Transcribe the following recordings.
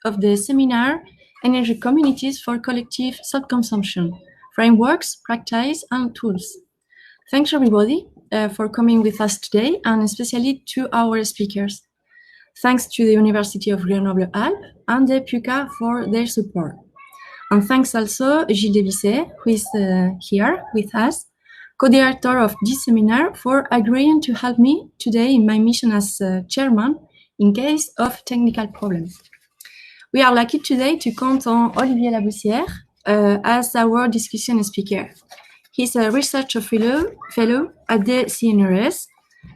of the seminar Energy Communities for Collective Self-Consumption, Frameworks, Practice, and Tools. Thanks everybody for coming with us today, and especially to our speakers. Thanks to the University of Grenoble-Alpes and the PUCA for their support. And thanks also Gilles Devisset, who is here with us, co-director of this seminar, for agreeing to help me today in my mission as chairman in case of technical problems. We are lucky today to count on Olivier Laboussière as our discussion speaker. He's a research fellow at the CNRS,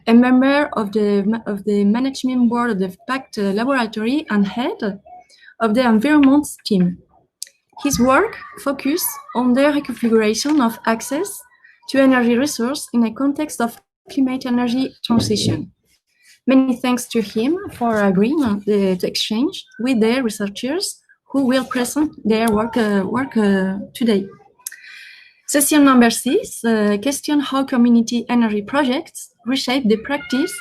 a member of the management board of the PACT laboratory and head of the environment team. His work focuses on the reconfiguration of access to energy resources in a context of climate energy transition. Many thanks to him for agreeing to exchange with the researchers who will present their work today. Session number 6, question how community energy projects reshape the practice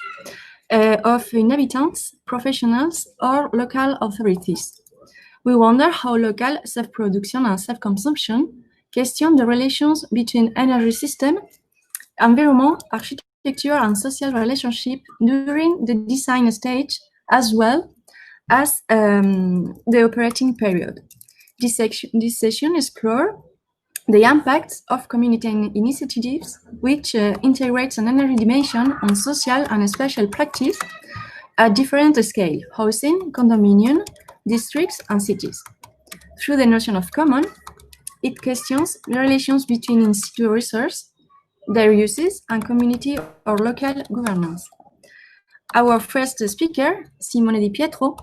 of inhabitants, professionals, or local authorities. We wonder how local self-production and self-consumption question the relations between energy system, environment, architecture, and social relationship during the design stage, as well as the operating period. This session explores the impacts of community initiatives, which integrates an energy dimension on social and spatial practice at different scales: housing, condominium, districts, and cities. Through the notion of common, it questions the relations between in situ resources, their uses, and community or local governance. Our first speaker, Simone Di Pietro,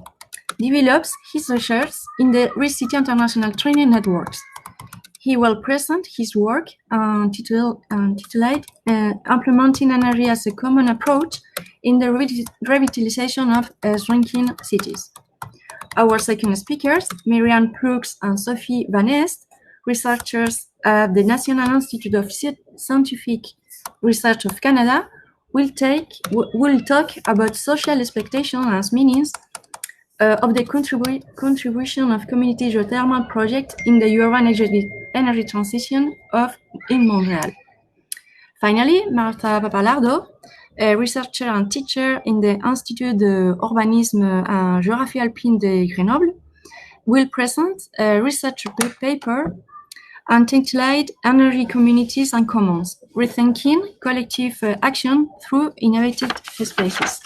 develops his research in the reshape international training networks. He will present his work titled Implementing Energy as a Common Approach in the Revitalization of Shrinking Cities. Our second speakers, Myriam Plux and Sophie Van Est, researchers at the National Institute of Scientific Research of Canada, will talk about social expectations as meanings of the contribution of community geothermal projects in the urban energy transition in Montreal. Finally, Martha Papalardo, a researcher and teacher in the Institut d'Urbanisme et Géographie Alpine de Grenoble, will present a research paper entitled Energy Communities and Commons, Rethinking Collective Action Through Innovative Spaces.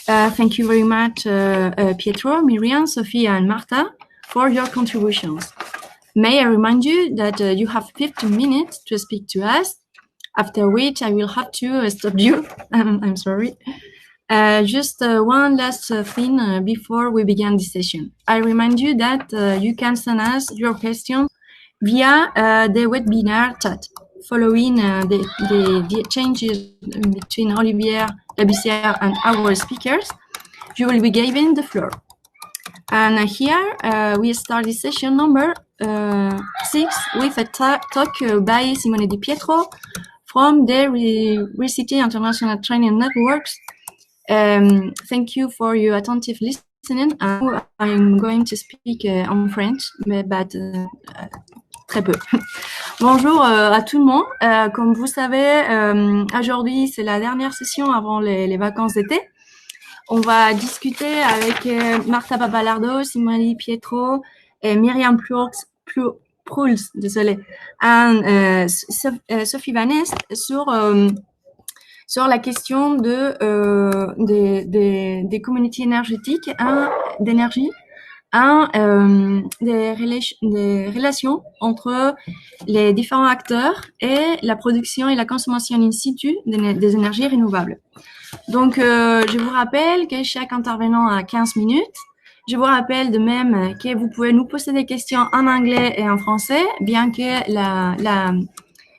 Thank you very much, Pietro, Myriam, Sophie, and Marta, for your contributions. May I remind you that you have 15 minutes to speak to us, after which I will have to stop you. I'm sorry. Just one last thing before we begin this session. I remind you that you can send us your questions via the webinar chat. Following the changes between Olivier Laboussière and our speakers, you will be given the floor. And here we start this session number 6 with a talk by Simone Di Pietro from the reshape International Training Networks. Thank you for your attentive listening. I'm going to speak en French, but très peu. Bonjour à tout le monde. Comme vous savez, aujourd'hui c'est la dernière session avant les vacances d'été. On va discuter avec Martha Papalardo, Simone Di Pietro, et Myriam Plux, désolé, et Sophie Van Est sur la question des communautés énergétiques, d'énergie, des relations entre les différents acteurs et la production et la consommation in situ des énergies renouvelables. Donc, je vous rappelle que chaque intervenant a 15 minutes. Je vous rappelle de même que vous pouvez nous poser des questions en anglais et en français, bien que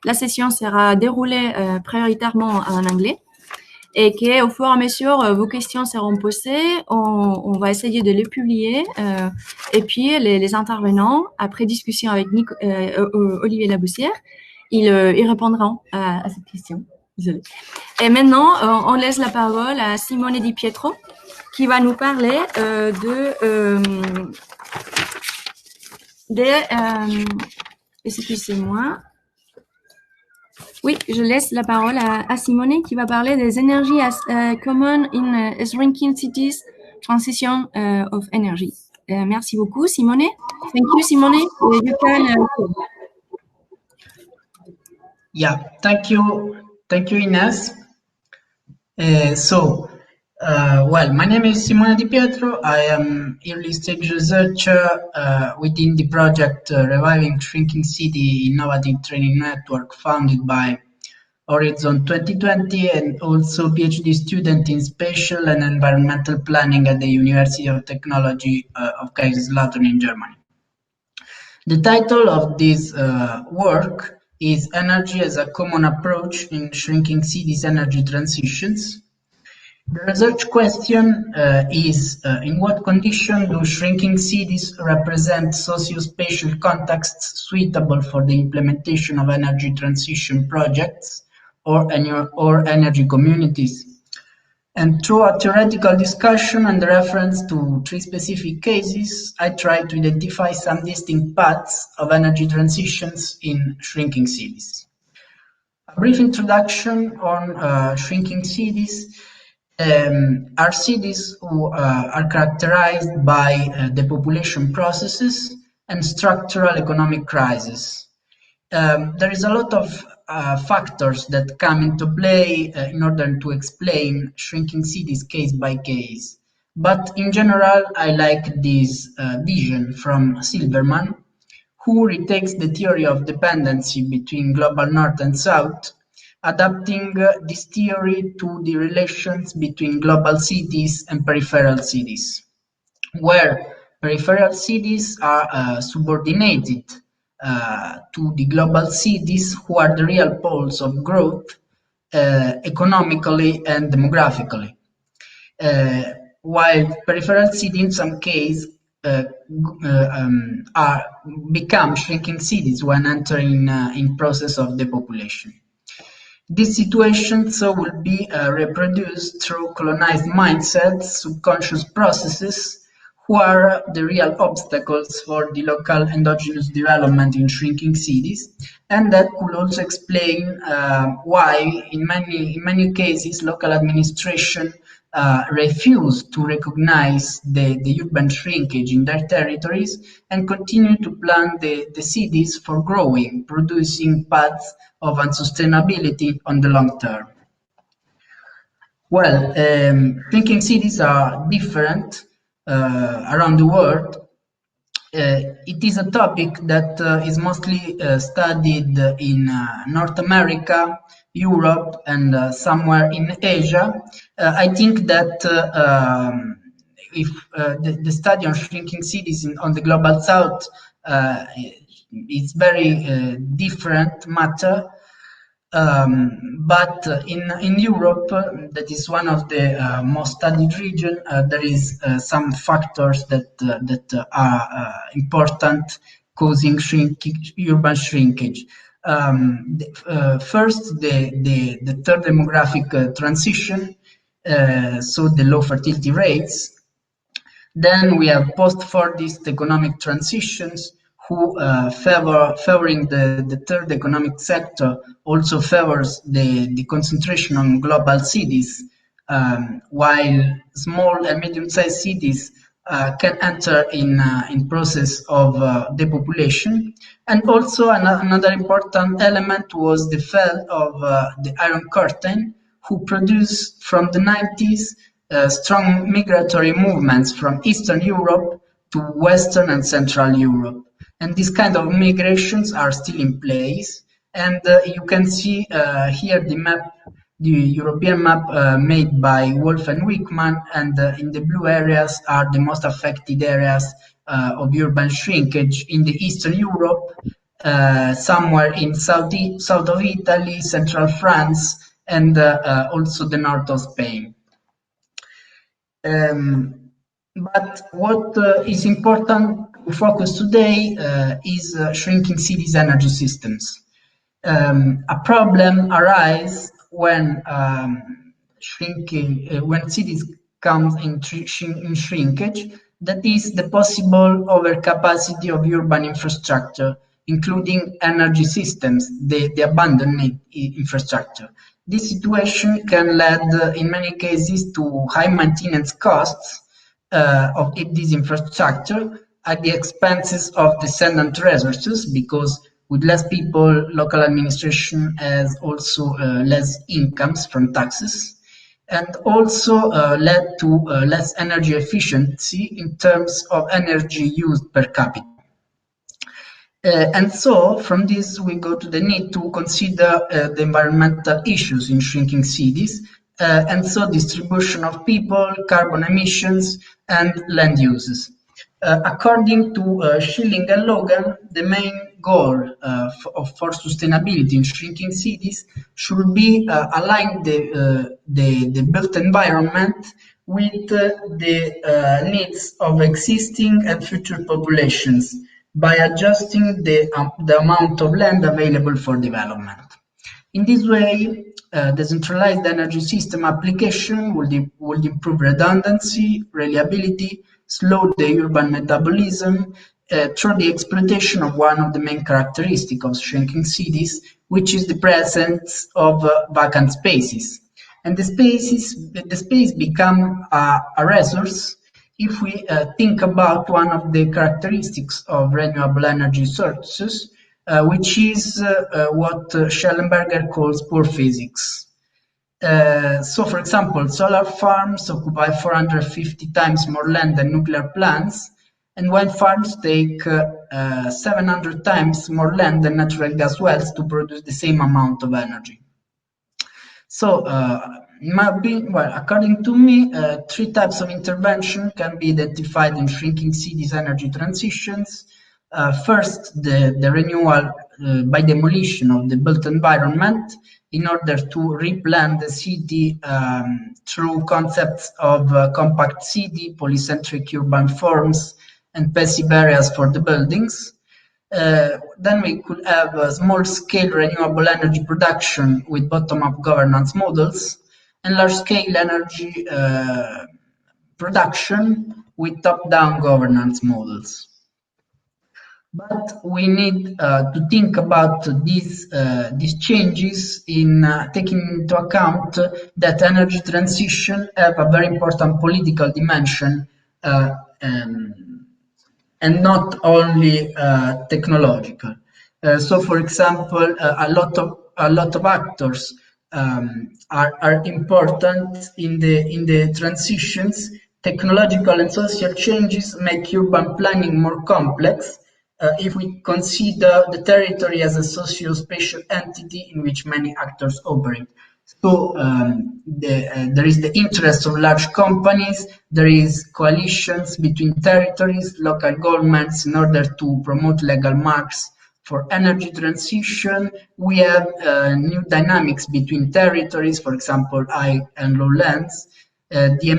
la session sera déroulée prioritairement en anglais. Et qu'au fur et à mesure, vos questions seront posées, on va essayer de les publier. Et puis, les intervenants, après discussion avec Olivier Laboussière, ils répondront à cette question. Désolée. Et maintenant, on laisse la parole à Simone Di Pietro, qui va nous parler excusez-moi. Oui, je laisse la parole à Simone qui va parler des énergies common in shrinking cities, transition of energy. Merci beaucoup, Simone. Thank you, Simone. You can. Yeah, thank you, Ines. Well, my name is Simone Di Pietro. I am early stage researcher within the project Reviving Shrinking City Innovative Training Network, founded by Horizon 2020, and also PhD student in spatial and environmental planning at the University of Technology of Kaiserslautern in Germany. The title of this work is Energy as a Common Approach in Shrinking Cities Energy Transitions. The research question is in what condition do shrinking cities represent socio-spatial contexts suitable for the implementation of energy transition projects or energy communities? And through a theoretical discussion and reference to 3 specific cases, I try to identify some distinct paths of energy transitions in shrinking cities. A brief introduction on shrinking cities. Are cities who are characterized by depopulation processes and structural economic crisis. There is a lot of factors that come into play in order to explain shrinking cities case by case. But in general, I like this vision from Silverman, who retakes the theory of dependency between global north and south, adapting this theory to the relations between global cities and peripheral cities, where peripheral cities are subordinated to the global cities, who are the real poles of growth economically and demographically, while peripheral cities in some cases become shrinking cities when entering in process of depopulation. This situation will be reproduced through colonized mindsets, subconscious processes, who are the real obstacles for the local endogenous development in shrinking cities, and that could also explain why, in many cases, local administration refuse to recognize the urban shrinkage in their territories and continue to plan the cities for growing, producing paths of unsustainability on the long term. Well, shrinking cities are different around the world. It is a topic that is mostly studied in North America, Europe, and somewhere in Asia. I think that if the study on shrinking cities on the global south is very different matter. But in Europe, that is one of the most studied region, there is some factors that are important causing urban shrinkage. First, the third demographic transition, so the low fertility rates. Then we have post-Fordist economic transitions, who favoring the third economic sector also favors the concentration on global cities, while small and medium-sized cities can enter in process of depopulation. And also another important element was the fall of the Iron Curtain, who produced from the 90s strong migratory movements from Eastern Europe to Western and Central Europe. And these kind of migrations are still in place. And you can see here the map, the European map made by Wolf and Wickman, and in the blue areas are the most affected areas of urban shrinkage in the Eastern Europe, somewhere in south of Italy, central France, and also the north of Spain. But what is important to focus today is shrinking cities' energy systems. A problem arises when when cities comes in shrinkage, that is the possible overcapacity of urban infrastructure, including energy systems, the abandoned infrastructure. This situation can lead, in many cases, to high maintenance costs of this infrastructure at the expenses of descendant resources, because with less people, local administration has also less incomes from taxes, and also led to less energy efficiency in terms of energy used per capita. And so from this we go to the need to consider the environmental issues in shrinking cities, and so distribution of people, carbon emissions, and land uses. According to Schilling and Logan, the main goal for sustainability in shrinking cities should be align the built environment with the needs of existing and future populations by adjusting the amount of land available for development. In this way, decentralized energy system application would improve redundancy, reliability, slow the urban metabolism through the exploitation of one of the main characteristics of shrinking cities, which is the presence of vacant spaces. And the space become a resource if we think about one of the characteristics of renewable energy sources, which is what Schellenberger calls poor physics. So, for example, solar farms occupy 450 times more land than nuclear plants, and wind farms take 700 times more land than natural gas wells to produce the same amount of energy. So, well, according to me, three types of intervention can be identified in shrinking cities' energy transitions. First, the renewal by demolition of the built environment in order to replan the city through concepts of compact city, polycentric urban forms, and passive areas for the buildings. Then we could have a small-scale renewable energy production with bottom-up governance models, and large-scale energy production with top-down governance models. But we need to think about these changes in taking into account that energy transition have a very important political dimension, and not only technological. So, for example, a lot of actors are important in the transitions. Technological and social changes make urban planning more complex if we consider the territory as a socio-spatial entity in which many actors operate. So there is the interest of large companies, there is coalitions between territories, local governments in order to promote legal marks for energy transition. We have new dynamics between territories, for example, high and low lands, the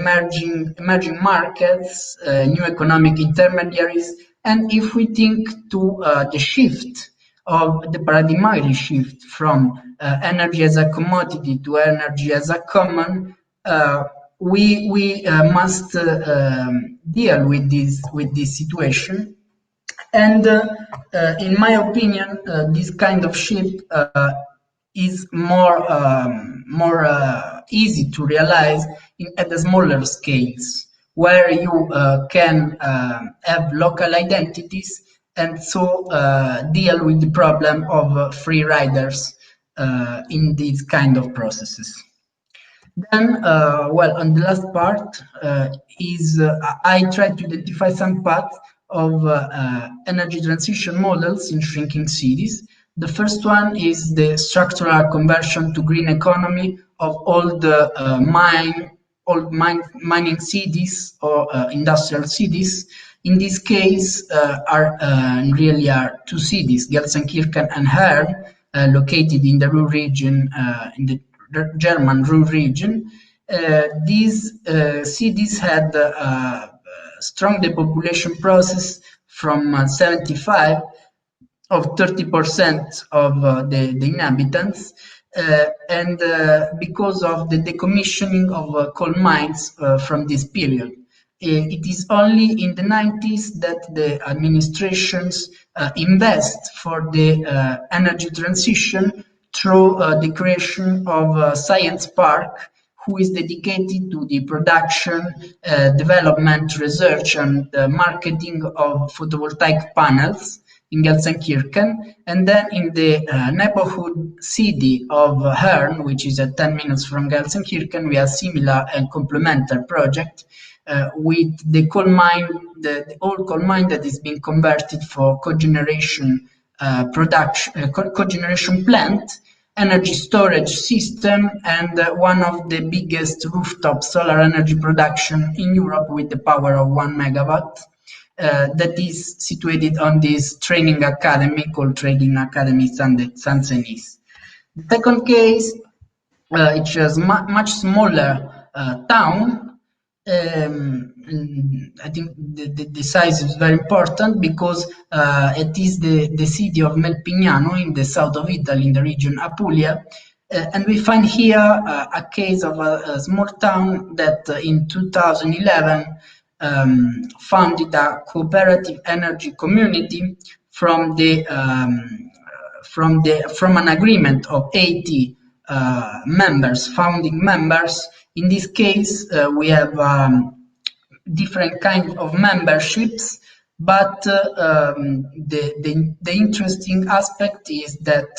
emerging markets, new economic intermediaries, and if we think to the shift of the paradigmatic shift from energy as a commodity to energy as a common, we must deal with this situation. And in my opinion, this kind of shift is more easy to realize at the smaller scales, where you can have local identities and so deal with the problem of free riders in these kind of processes. Then, well, on the last part I try to identify some paths of energy transition models in shrinking cities. The first one is the structural conversion to green economy of all the mining cities or industrial cities. In this case, really are two cities, Gelsenkirchen and Herne, located in the Ruhr region, in the German Ruhr region. These cities had a strong depopulation process from 75 of 30% of the inhabitants, and because of the decommissioning of coal mines from this period. It is only in the 90s that the administrations invest for the energy transition through the creation of a science park, who is dedicated to the production, development, research, and marketing of photovoltaic panels in Gelsenkirchen, and then in the neighborhood city of Herne, which is at 10 minutes from Gelsenkirchen, we have similar and complementary project with the coal mine, the old coal mine that is being converted for cogeneration cogeneration plant, energy storage system, and one of the biggest rooftop solar energy production in Europe with the power of 1 megawatt. That is situated on this training academy called Training Academy Sansenis. The second case, it's a much smaller town. I think the size is very important because it is the city of Melpignano in the south of Italy, in the region Apulia. And we find here a case of a small town that in 2011 founded a cooperative energy community from an agreement of 80 members, founding members. In this case, we have different kinds of memberships, but the interesting aspect is that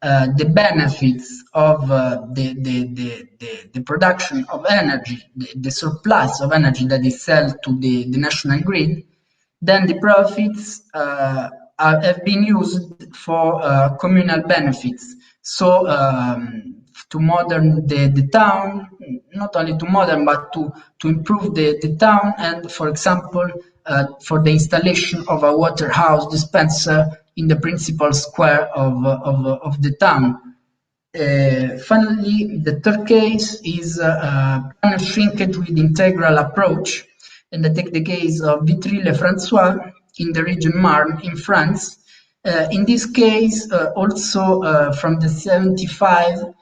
the benefits of the production of energy, the surplus of energy that is sold to the national grid, then the profits have been used for communal benefits. So to modern the town, not only to modern, but to improve the town, and for example, for the installation of a water house dispenser in the principal square of the town. Finally, the third case is planet shrinkage with integral approach, and I take the case of Vitry-le-François in the region Marne in France. In this case, also from the 75,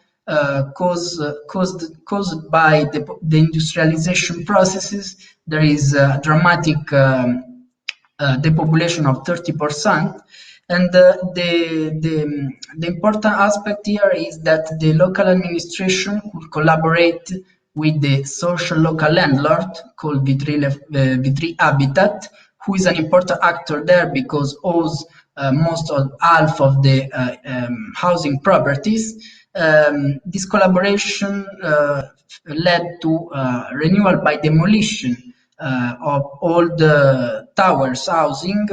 caused by the industrialization processes, there is a dramatic depopulation of 30%. And the important aspect here is that the local administration could collaborate with the social local landlord called Vitry Habitat, who is an important actor there because owns most of half of the housing properties. This collaboration led to renewal by demolition of all the towers housing,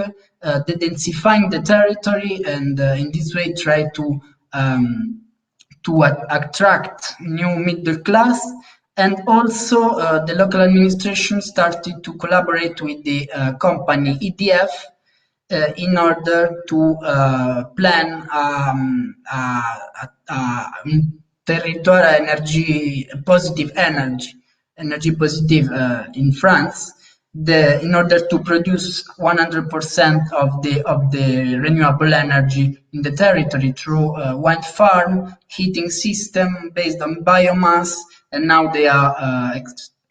densifying the territory, and in this way try to attract new middle class. And also the local administration started to collaborate with the company EDF in order to plan territorial energy positive in France, in order to produce 100% of the renewable energy in the territory through wind farm, heating system based on biomass, and now they are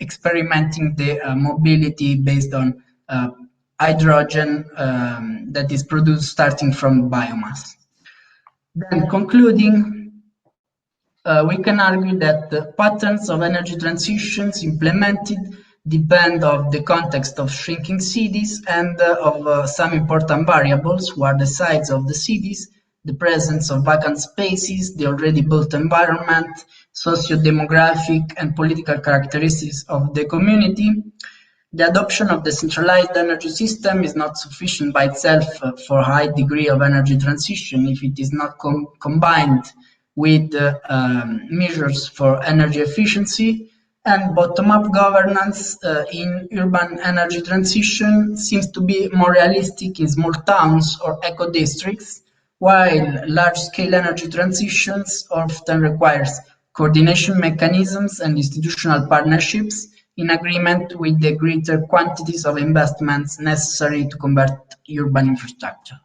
experimenting the mobility based on hydrogen that is produced starting from biomass. Then concluding, we can argue that the patterns of energy transitions implemented depend on the context of shrinking cities and of some important variables, who are the size of the cities, the presence of vacant spaces, the already built environment, socio-demographic and political characteristics of the community. The adoption of the centralized energy system is not sufficient by itself for a high degree of energy transition if it is not combined with measures for energy efficiency, and bottom-up governance in urban energy transition seems to be more realistic in small towns or eco-districts, while large-scale energy transitions often requires coordination mechanisms and institutional partnerships in agreement with the greater quantities of investments necessary to convert urban infrastructure.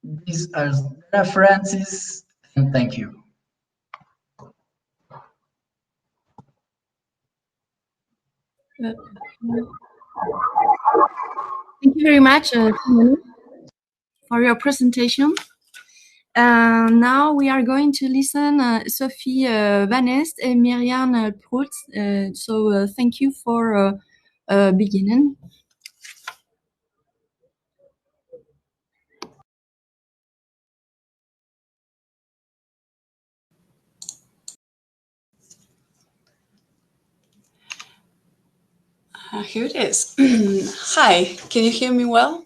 These are references, and thank you. Uh, Thank you very much, Simone, for your presentation. Now we are going to listen Sophie Van Est and Miriam Prout. So thank you for beginning. Here it is. Hi, can you hear me well?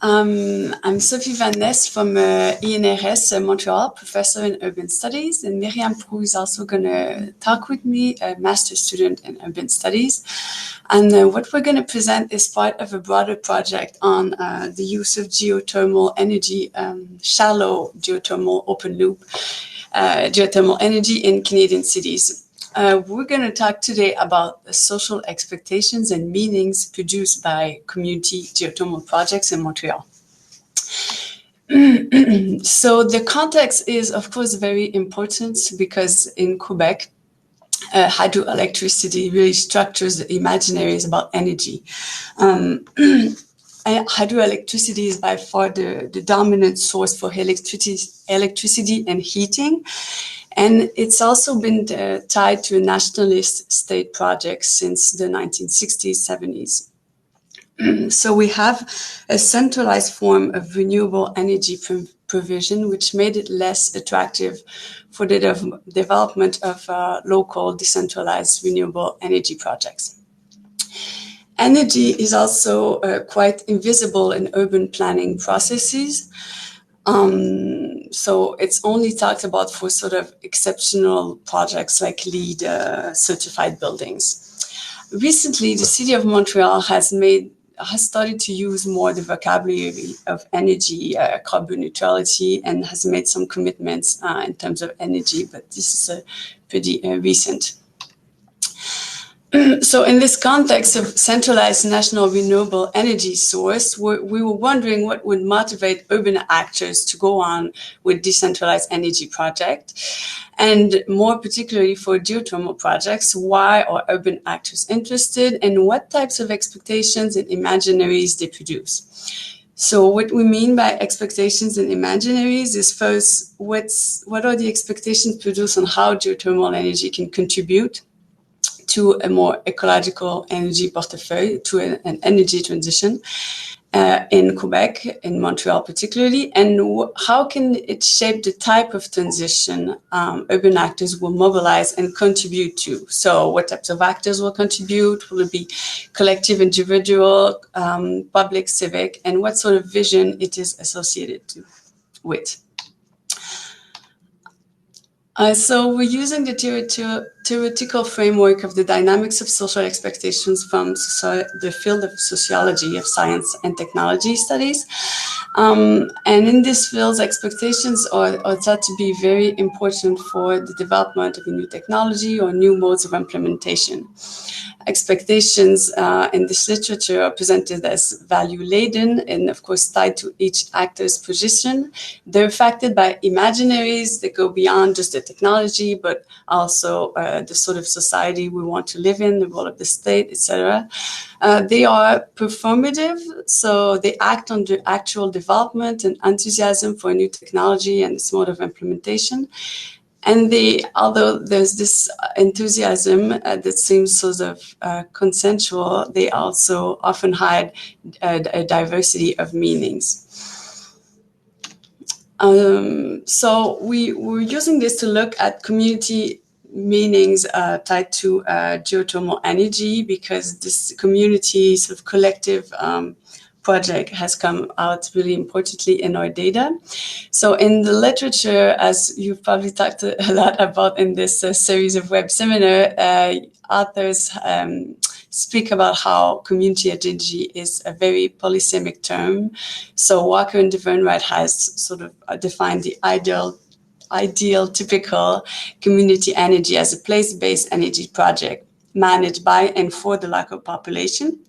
I'm Sophie Van Ness from INRS Montreal, professor in urban studies, and Miriam Prou is also going to talk with me, a master's student in urban studies. And what we're going to present is part of a broader project on the use of geothermal energy, shallow geothermal open loop geothermal energy in Canadian cities. We're going to talk today about the social expectations and meanings produced by community geothermal projects in Montreal. So the context is, of course, very important because in Quebec, hydroelectricity really structures the imaginaries about energy. Hydroelectricity is by far the dominant source for electricity and heating. And it's also been tied to a nationalist state project since the 1960s, 70s. So we have a centralized form of renewable energy provision, which made it less attractive for the development of local decentralized renewable energy projects. Energy is also quite invisible in urban planning processes. So it's only talked about for sort of exceptional projects like LEED certified buildings. Recently, the city of Montreal has started to use more the vocabulary of energy, carbon neutrality, and has made some commitments in terms of energy, but this is pretty recent. So in this context of centralized national renewable energy source, we were wondering what would motivate urban actors to go on with decentralized energy project. And more particularly for geothermal projects, why are urban actors interested and what types of expectations and imaginaries they produce? So what we mean by expectations and imaginaries is first, what are the expectations produced on how geothermal energy can contribute to a more ecological energy portfolio, to an energy transition in Quebec, in Montreal particularly, and how can it shape the type of transition urban actors will mobilize and contribute to? So what types of actors will contribute? Will it be collective, individual, public, civic, and what sort of vision it is associated with? So we're using the theoretical framework of the dynamics of social expectations from the field of sociology, of science and technology studies. And in this field, expectations are thought to be very important for the development of a new technology or new modes of implementation. Expectations in this literature are presented as value-laden and, of course, tied to each actor's position. They're affected by imaginaries that go beyond just the technology, but also the sort of society we want to live in, the role of the state, etc. They are performative, so they act on the actual development and enthusiasm for a new technology and its mode of implementation. And although there's this enthusiasm that seems sort of consensual, they also often hide a diversity of meanings. So we're using this to look at community meanings tied to geothermal energy, because this community sort of collective project has come out really importantly in our data. So in the literature, as you've probably talked a lot about in this series of web seminar, authors speak about how community energy is a very polysemic term. So Walker and Devernwright has sort of defined the ideal typical community energy as a place-based energy project managed by and for the local population.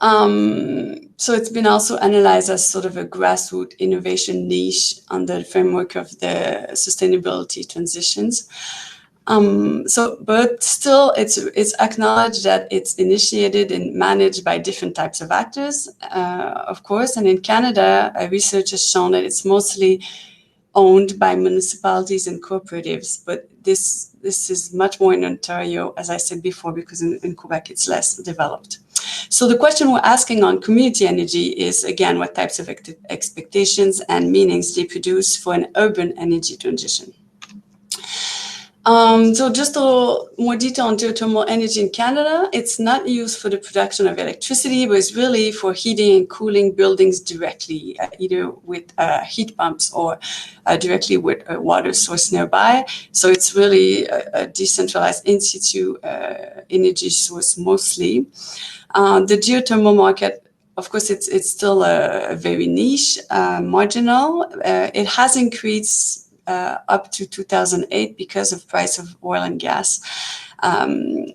So it's been also analyzed as sort of a grassroots innovation niche under the framework of the sustainability transitions. But still, it's acknowledged that it's initiated and managed by different types of actors, of course. And in Canada, research has shown that it's mostly owned by municipalities and cooperatives. But this is much more in Ontario, as I said before, because in Quebec it's less developed. So the question we're asking on community energy is, again, what types of expectations and meanings they produce for an urban energy transition. So just a little more detail on geothermal energy in Canada. It's not used for the production of electricity, but it's really for heating and cooling buildings directly, either with heat pumps or directly with a water source nearby. So it's really a decentralized in situ energy source mostly. The geothermal market, of course, it's still a very niche, marginal. It has increased up to 2008 because of price of oil and gas, and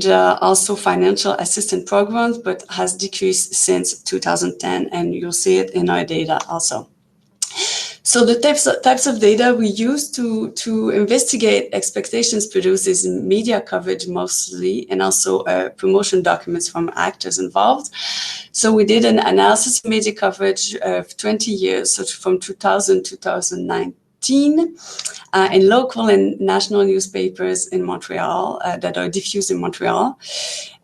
also financial assistance programs, but has decreased since 2010, and you'll see it in our data also. So the types of data we use to investigate expectations produced is media coverage mostly, and also promotion documents from actors involved. So we did an analysis of media coverage of 20 years, so from 2000 to 2019, in local and national newspapers in Montreal that are diffused in Montreal.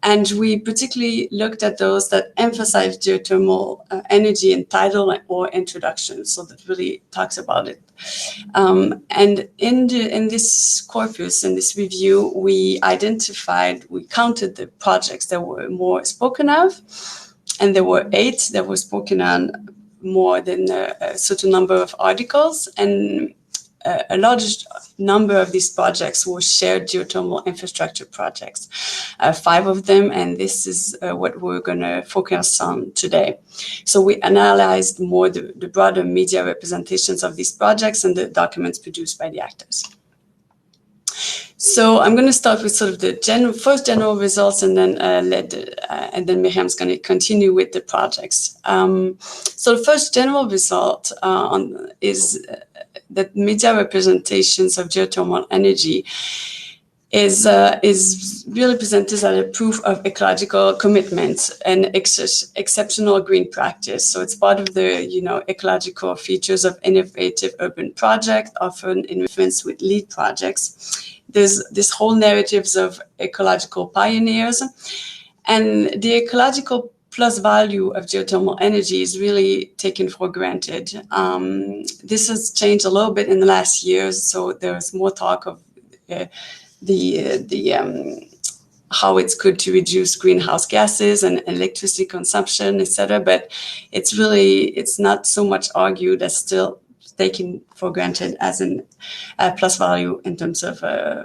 And we particularly looked at those that emphasize geothermal energy in title or introduction. So that really talks about it. And in this corpus, in this review, we counted the projects that were more spoken of. And there were 8 that were spoken on more than a certain number of articles. And a large number of these projects were shared geothermal infrastructure projects, 5 of them, and this is what we're going to focus on today. So we analyzed more the broader media representations of these projects and the documents produced by the actors. So I'm going to start with sort of the first general results, and then Miriam's going to continue with the projects. So the first general result is that media representations of geothermal energy is really presented as a proof of ecological commitment and exceptional green practice. So it's part of the ecological features of innovative urban projects, often influenced with lead projects. There's this whole narratives of ecological pioneers, and the ecological plus value of geothermal energy is really taken for granted. This has changed a little bit in the last years, so there's more talk of how it's good to reduce greenhouse gases and electricity consumption, etc. But it's not so much argued as still taken for granted as a plus value in terms of a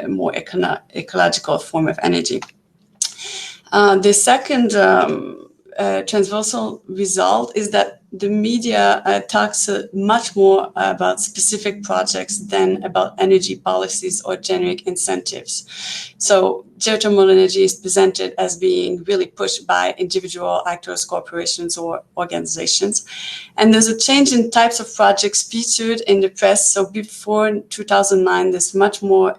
more ecological form of energy. The second transversal result is that the media talks much more about specific projects than about energy policies or generic incentives. So geothermal energy is presented as being really pushed by individual actors, corporations, or organizations. And there's a change in types of projects featured in the press. So before 2009, it's much more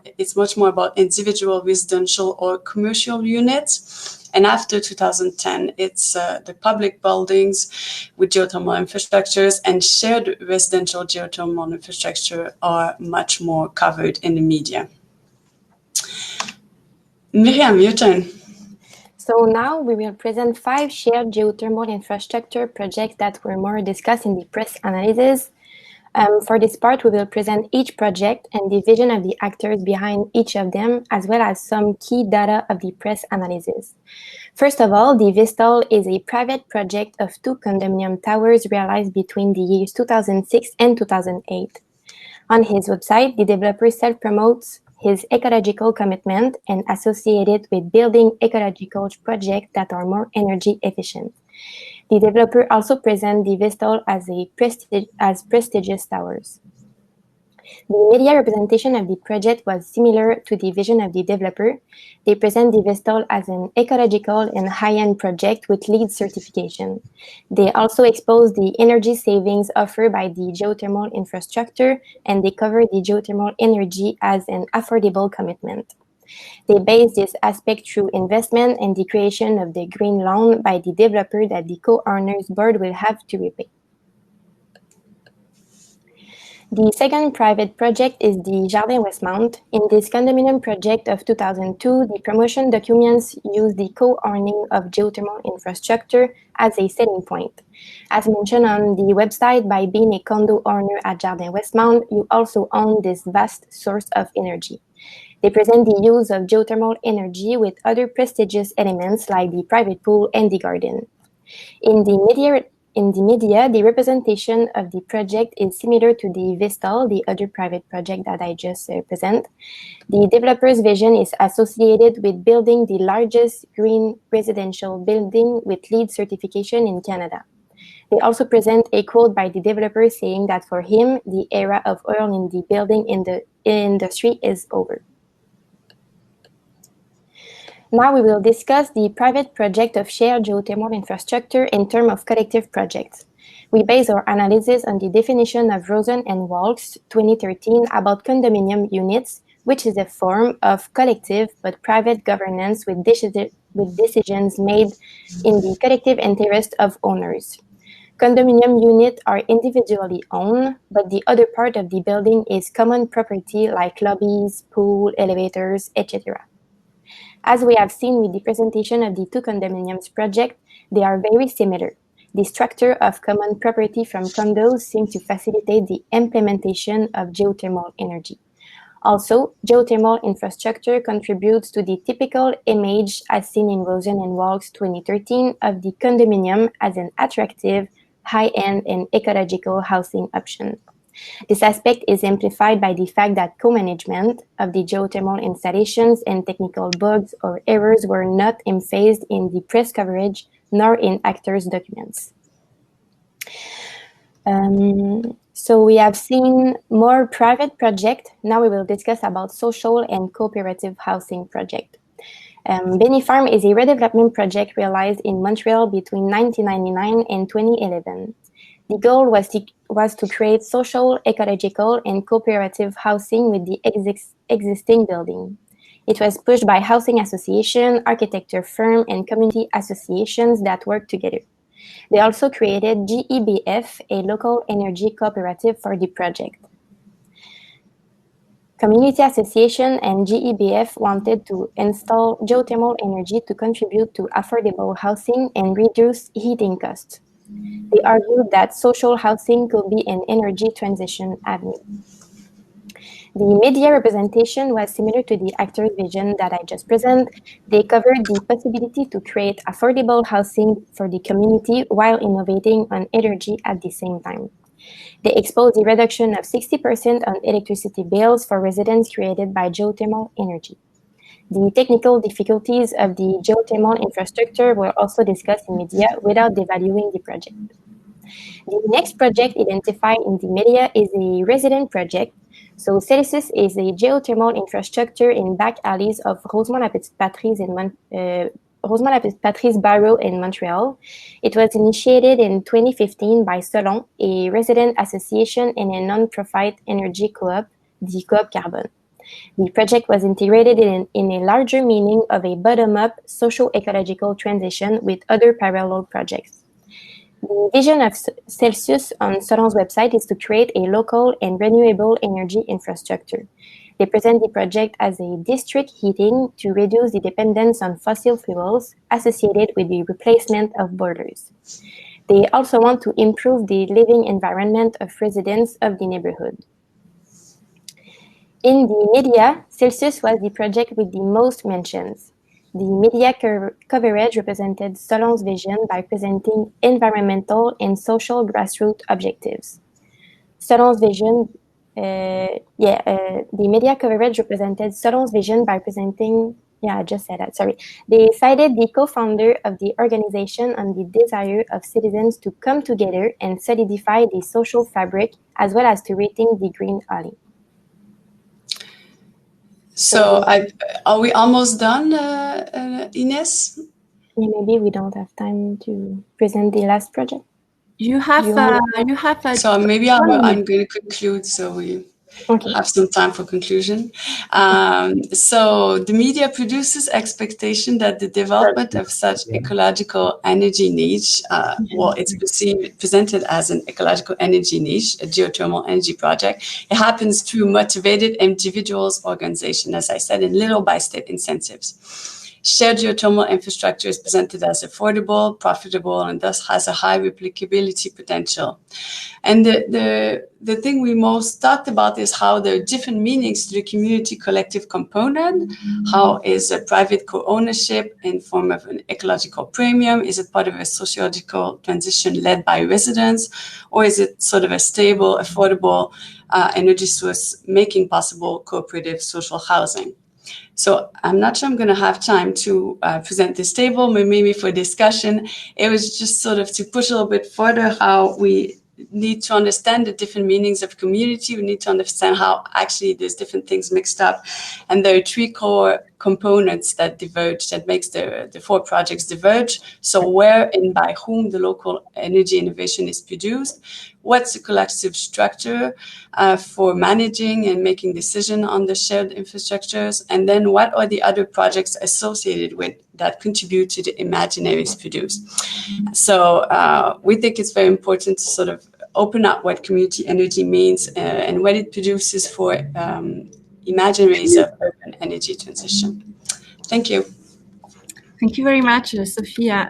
about individual residential or commercial units. And after 2010, it's the public buildings with geothermal infrastructures, and shared residential geothermal infrastructure are much more covered in the media. Miriam, your turn. So now we will present 5 shared geothermal infrastructure projects that were more discussed in the press analysis. For this part, we will present each project and the vision of the actors behind each of them, as well as some key data of the press analysis. First of all, the Vistal is a private project of 2 condominium towers realized between the years 2006 and 2008. On his website, the developer self-promotes his ecological commitment and associated with building ecological projects that are more energy efficient. The developer also presents the Vistal as prestigious towers. The media representation of the project was similar to the vision of the developer. They present the Vestal as an ecological and high-end project with LEED certification. They also expose the energy savings offered by the geothermal infrastructure, and they cover the geothermal energy as an affordable commitment. They base this aspect through investment and the creation of the green loan by the developer that the co-owners board will have to repay. The second private project is the Jardin Westmount. In this condominium project of 2002, the promotion documents use the co-owning of geothermal infrastructure as a selling point. As mentioned on the website, by being a condo owner at Jardin Westmount, you also own this vast source of energy. They present the use of geothermal energy with other prestigious elements like the private pool and the garden. In the media, the representation of the project is similar to the Vestal, the other private project that I just present. The developer's vision is associated with building the largest green residential building with LEED certification in Canada. They also present a quote by the developer saying that for him, the era of oil in the building industry is over. Now we will discuss the private project of shared geothermal infrastructure in terms of collective projects. We base our analysis on the definition of Rosen and Walks 2013 about condominium units, which is a form of collective but private governance with decisions made in the collective interest of owners. Condominium units are individually owned, but the other part of the building is common property like lobbies, pool, elevators, etc. As we have seen with the presentation of the two condominiums project, they are very similar. The structure of common property from condos seems to facilitate the implementation of geothermal energy. Also, geothermal infrastructure contributes to the typical image as seen in Rosen and Walks 2013 of the condominium as an attractive, high-end, and ecological housing option. This aspect is amplified by the fact that co-management of the geothermal installations and technical bugs or errors were not emphasized in the press coverage nor in actors' documents. So we have seen more private projects. Now we will discuss about social and cooperative housing project. Benny Farm is a redevelopment project realized in Montreal between 1999 and 2011. The goal was to create social, ecological, and cooperative housing with the existing building. It was pushed by housing association, architecture firm, and community associations that worked together. They also created GEBF, a local energy cooperative for the project. Community association and GEBF wanted to install geothermal energy to contribute to affordable housing and reduce heating costs. They argued that social housing could be an energy transition avenue. The media representation was similar to the actor's vision that I just presented. They covered the possibility to create affordable housing for the community while innovating on energy at the same time. They exposed the reduction of 60% on electricity bills for residents created by geothermal energy. The technical difficulties of the geothermal infrastructure were also discussed in media without devaluing the project. The next project identified in the media is a resident project. So Celsius is a geothermal infrastructure in back alleys of Rosemont-la-Petite-Patrie Barrow in Montreal. It was initiated in 2015 by Solon, a resident association and a non-profit energy co-op, the Co-op Carbone. The project was integrated in a larger meaning of a bottom-up socio-ecological transition with other parallel projects. The vision of Celsius on Solon's website is to create a local and renewable energy infrastructure. They present the project as a district heating to reduce the dependence on fossil fuels associated with the replacement of boilers. They also want to improve the living environment of residents of the neighborhood. In the media, Celsius was the project with the most mentions. The media coverage represented Solon's vision by presenting environmental and social grassroots objectives. Solon's vision, the media coverage represented Solon's vision by presenting, I just said that, sorry. They cited the co-founder of the organization on the desire of citizens to come together and solidify the social fabric, as well as to rethink the green alley. So are we almost done, Ines? Yeah, maybe we don't have time to present the last project. You have so maybe I'm going to conclude so we have some time for conclusion. So the media produces expectation that the development of such ecological energy niche, well, it's presented as an ecological energy niche, a geothermal energy project. It happens through motivated individuals, organization, as I said, and little by state incentives. Shared geothermal infrastructure is presented as affordable, profitable, and thus has a high replicability potential. And the thing we most talked about is how there are different meanings to the community collective component. How is a private co-ownership in form of an ecological premium? Is it part of a sociological transition led by residents? Or is it sort of a stable, affordable energy source making possible cooperative social housing? So I'm not sure I'm going to have time to present this table, but maybe for discussion, it was just sort of to push a little bit further how we need to understand the different meanings of community. We need to understand how actually there's different things mixed up. And there are three core components that diverge, that makes the four projects diverge. So where and by whom the local energy innovation is produced, what's the collective structure for managing and making decision on the shared infrastructures, and then what are the other projects associated with that contribute to the imaginaries produced. So we think it's very important to sort of open up what community energy means and what it produces for imaginaries of urban energy transition. Thank you. Thank you very much, Sophia.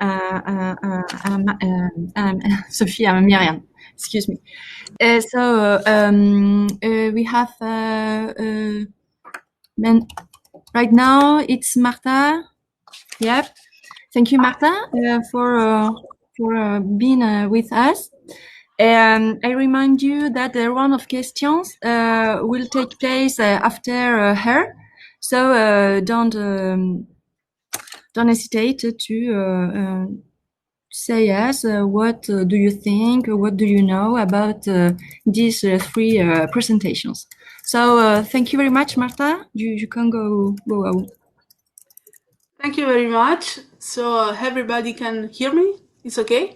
Sophia, Miriam. Excuse me. We have right now it's Marta. Yep. Thank you, Marta, for being with us. And I remind you that the round of questions will take place after her. So don't hesitate to say yes. What do you think? What do you know about these three presentations? So thank you very much, Marta. You can go out. Thank you very much. So everybody can hear me? It's okay?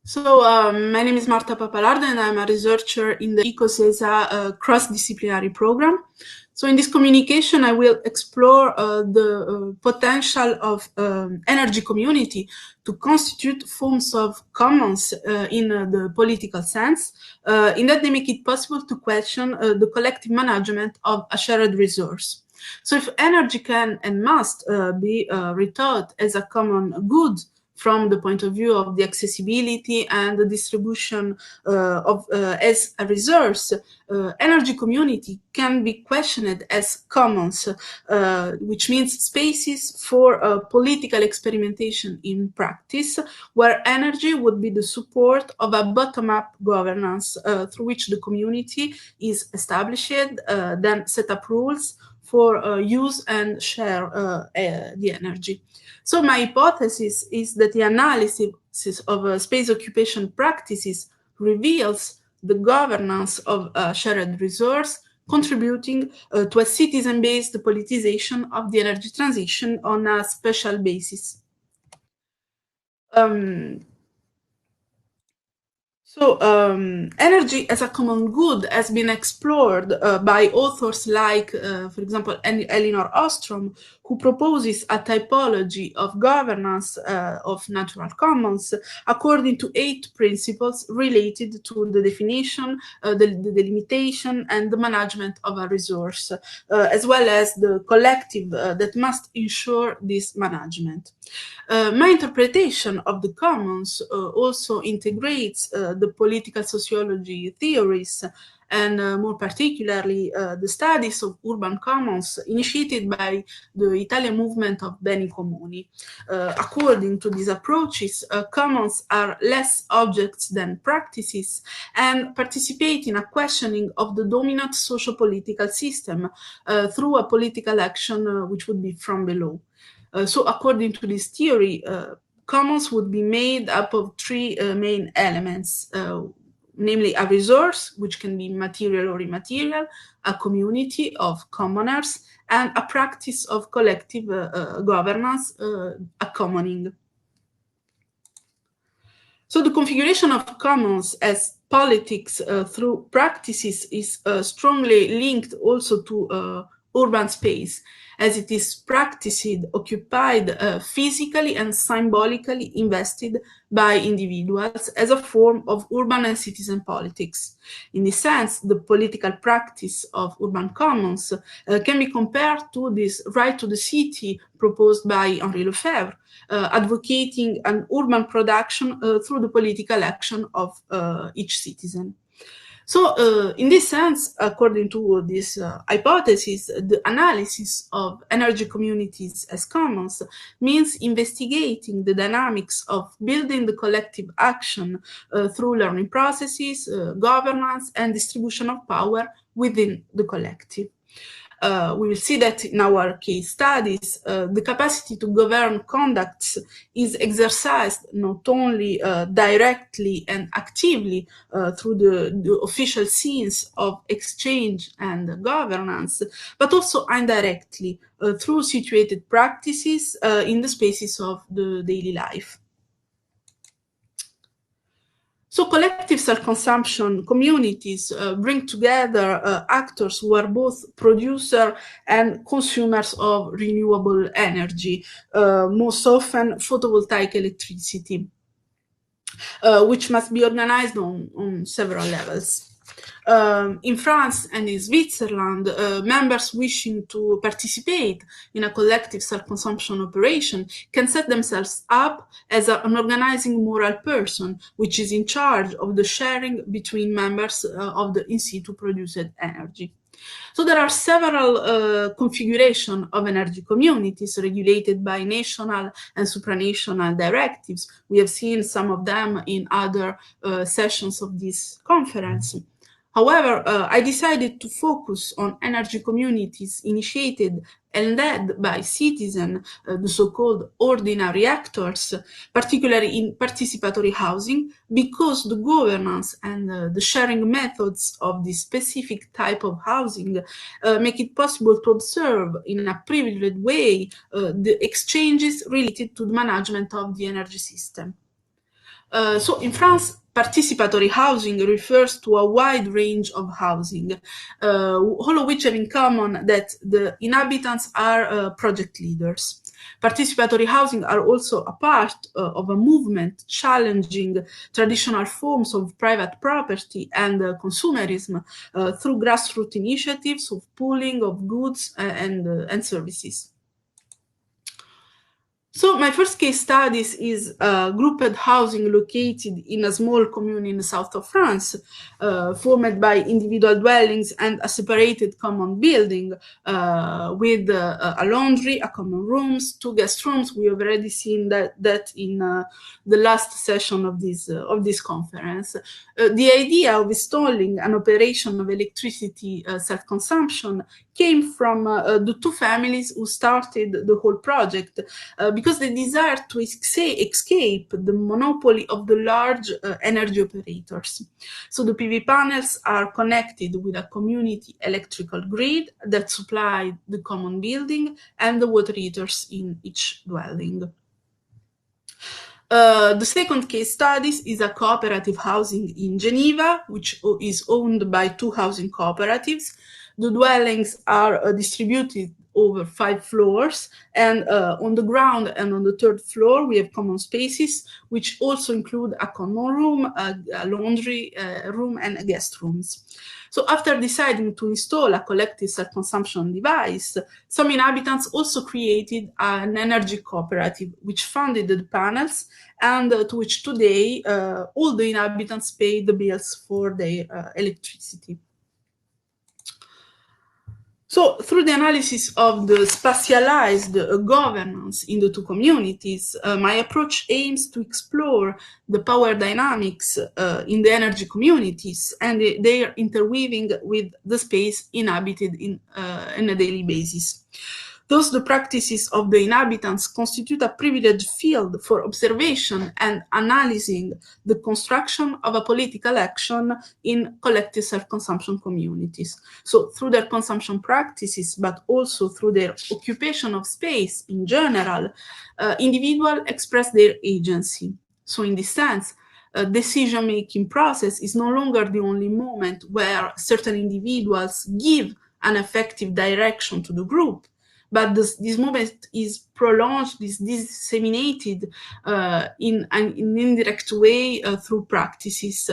So my name is Marta Papalarda and I'm a researcher in the Eco-SESA cross-disciplinary program. So in this communication, I will explore the potential of energy community to constitute forms of commons in the political sense, in that they make it possible to question the collective management of a shared resource. So if energy can and must be rethought as a common good from the point of view of the accessibility and the distribution as a resource, energy community can be questioned as commons, which means spaces for political experimentation in practice, where energy would be the support of a bottom-up governance through which the community is established, then set up rules for use and share the energy. So my hypothesis is that the analysis of space occupation practices reveals the governance of a shared resource, contributing to a citizen-based politicization of the energy transition on a special basis. Energy as a common good has been explored by authors like, for example, Elinor Ostrom, who proposes a typology of governance of natural commons according to 8 principles related to the definition, the delimitation, and the management of a resource, as well as the collective that must ensure this management. My interpretation of the commons also integrates the political sociology theories and more particularly the studies of urban commons initiated by the Italian movement of beni comuni. According to these approaches, commons are less objects than practices and participate in a questioning of the dominant socio-political system through a political action which would be from below. So according to this theory, commons would be made up of 3 main elements. namely a resource, which can be material or immaterial, a community of commoners, and a practice of collective governance, a commoning. So the configuration of commons as politics through practices is strongly linked also to urban space, as it is practiced, occupied, physically and symbolically invested by individuals as a form of urban and citizen politics. In this sense, the political practice of urban commons can be compared to this right to the city proposed by Henri Lefebvre, advocating an urban production through the political action of each citizen. So in this sense, according to this hypothesis, the analysis of energy communities as commons means investigating the dynamics of building the collective action through learning processes, governance, and distribution of power within the collective. We will see that in our case studies, the capacity to govern conducts is exercised not only directly and actively through the official scenes of exchange and governance, but also indirectly through situated practices in the spaces of the daily life. So collective self-consumption communities bring together actors who are both producers and consumers of renewable energy, most often photovoltaic electricity, which must be organized on several levels. In France and in Switzerland, members wishing to participate in a collective self-consumption operation can set themselves up as an organizing moral person, which is in charge of the sharing between members of the in situ produced energy. So there are several configurations of energy communities regulated by national and supranational directives. We have seen some of them in other sessions of this conference. However, I decided to focus on energy communities initiated and led by citizens, the so-called ordinary actors, particularly in participatory housing, because the governance and the sharing methods of this specific type of housing make it possible to observe in a privileged way the exchanges related to the management of the energy system. So in France, participatory housing refers to a wide range of housing, all of which have in common that the inhabitants are project leaders. Participatory housing are also a part of a movement challenging traditional forms of private property and consumerism through grassroots initiatives of pooling of goods and services. So my first case studies is grouped housing located in a small commune in the south of France, formed by individual dwellings and a separated common building with a laundry, a common rooms, 2 guest rooms. We have already seen that in the last session of this conference. The idea of installing an operation of electricity self-consumption came from the 2 families who started the whole project because they desired to escape the monopoly of the large energy operators. So the PV panels are connected with a community electrical grid that supplied the common building and the water heaters in each dwelling. The second case studies is a cooperative housing in Geneva, which is owned by 2 housing cooperatives. The dwellings are distributed over 5 floors, and on the ground and on the 3rd floor we have common spaces, which also include a common room, a laundry room, and guest rooms. So after deciding to install a collective self-consumption device, some inhabitants also created an energy cooperative, which funded the panels, and to which today all the inhabitants pay the bills for their electricity. So through the analysis of the spatialized governance in the 2 communities, my approach aims to explore the power dynamics in the energy communities and their interweaving with the space inhabited in a daily basis. Thus, the practices of the inhabitants constitute a privileged field for observation and analyzing the construction of a political action in collective self-consumption communities. So through their consumption practices, but also through their occupation of space in general, individuals express their agency. So in this sense, decision-making process is no longer the only moment where certain individuals give an effective direction to the group, but this moment is prolonged, is disseminated in an indirect way through practices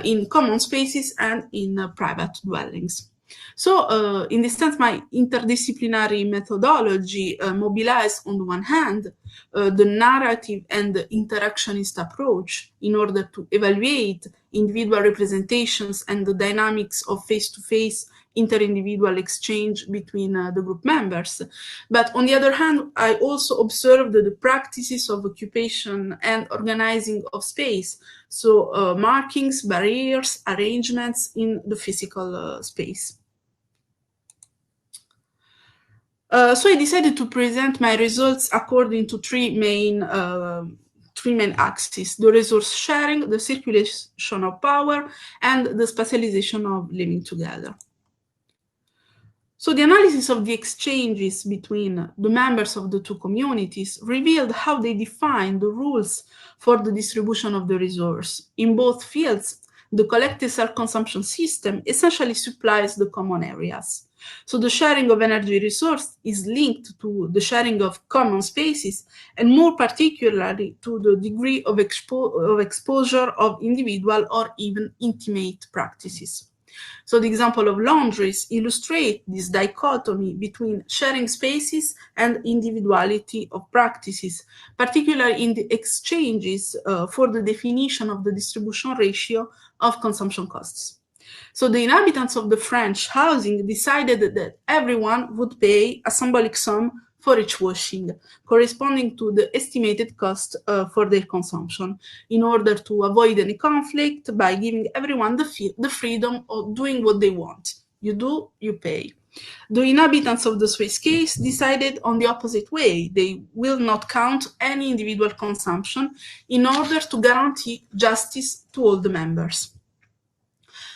in common spaces and in private dwellings. So in this sense, my interdisciplinary methodology mobilized on the one hand the narrative and the interactionist approach in order to evaluate individual representations and the dynamics of face-to-face inter-individual exchange between the group members. But on the other hand, I also observed the practices of occupation and organizing of space, so markings, barriers, arrangements in the physical space. So I decided to present my results according to three main axes: the resource sharing, the circulation of power, and the spatialization of living together. So the analysis of the exchanges between the members of the two communities revealed how they define the rules for the distribution of the resource. In both fields, the collective self-consumption system essentially supplies the common areas. So the sharing of energy resource is linked to the sharing of common spaces, and more particularly to the degree of exposure of individual or even intimate practices. So the example of laundries illustrates this dichotomy between sharing spaces and individuality of practices, particularly in the exchanges for the definition of the distribution ratio of consumption costs. So the inhabitants of the French housing decided that everyone would pay a symbolic sum for each washing, corresponding to the estimated cost for their consumption, in order to avoid any conflict by giving everyone the freedom of doing what they want. You do, you pay. The inhabitants of the Swiss case decided on the opposite way. They will not count any individual consumption in order to guarantee justice to all the members.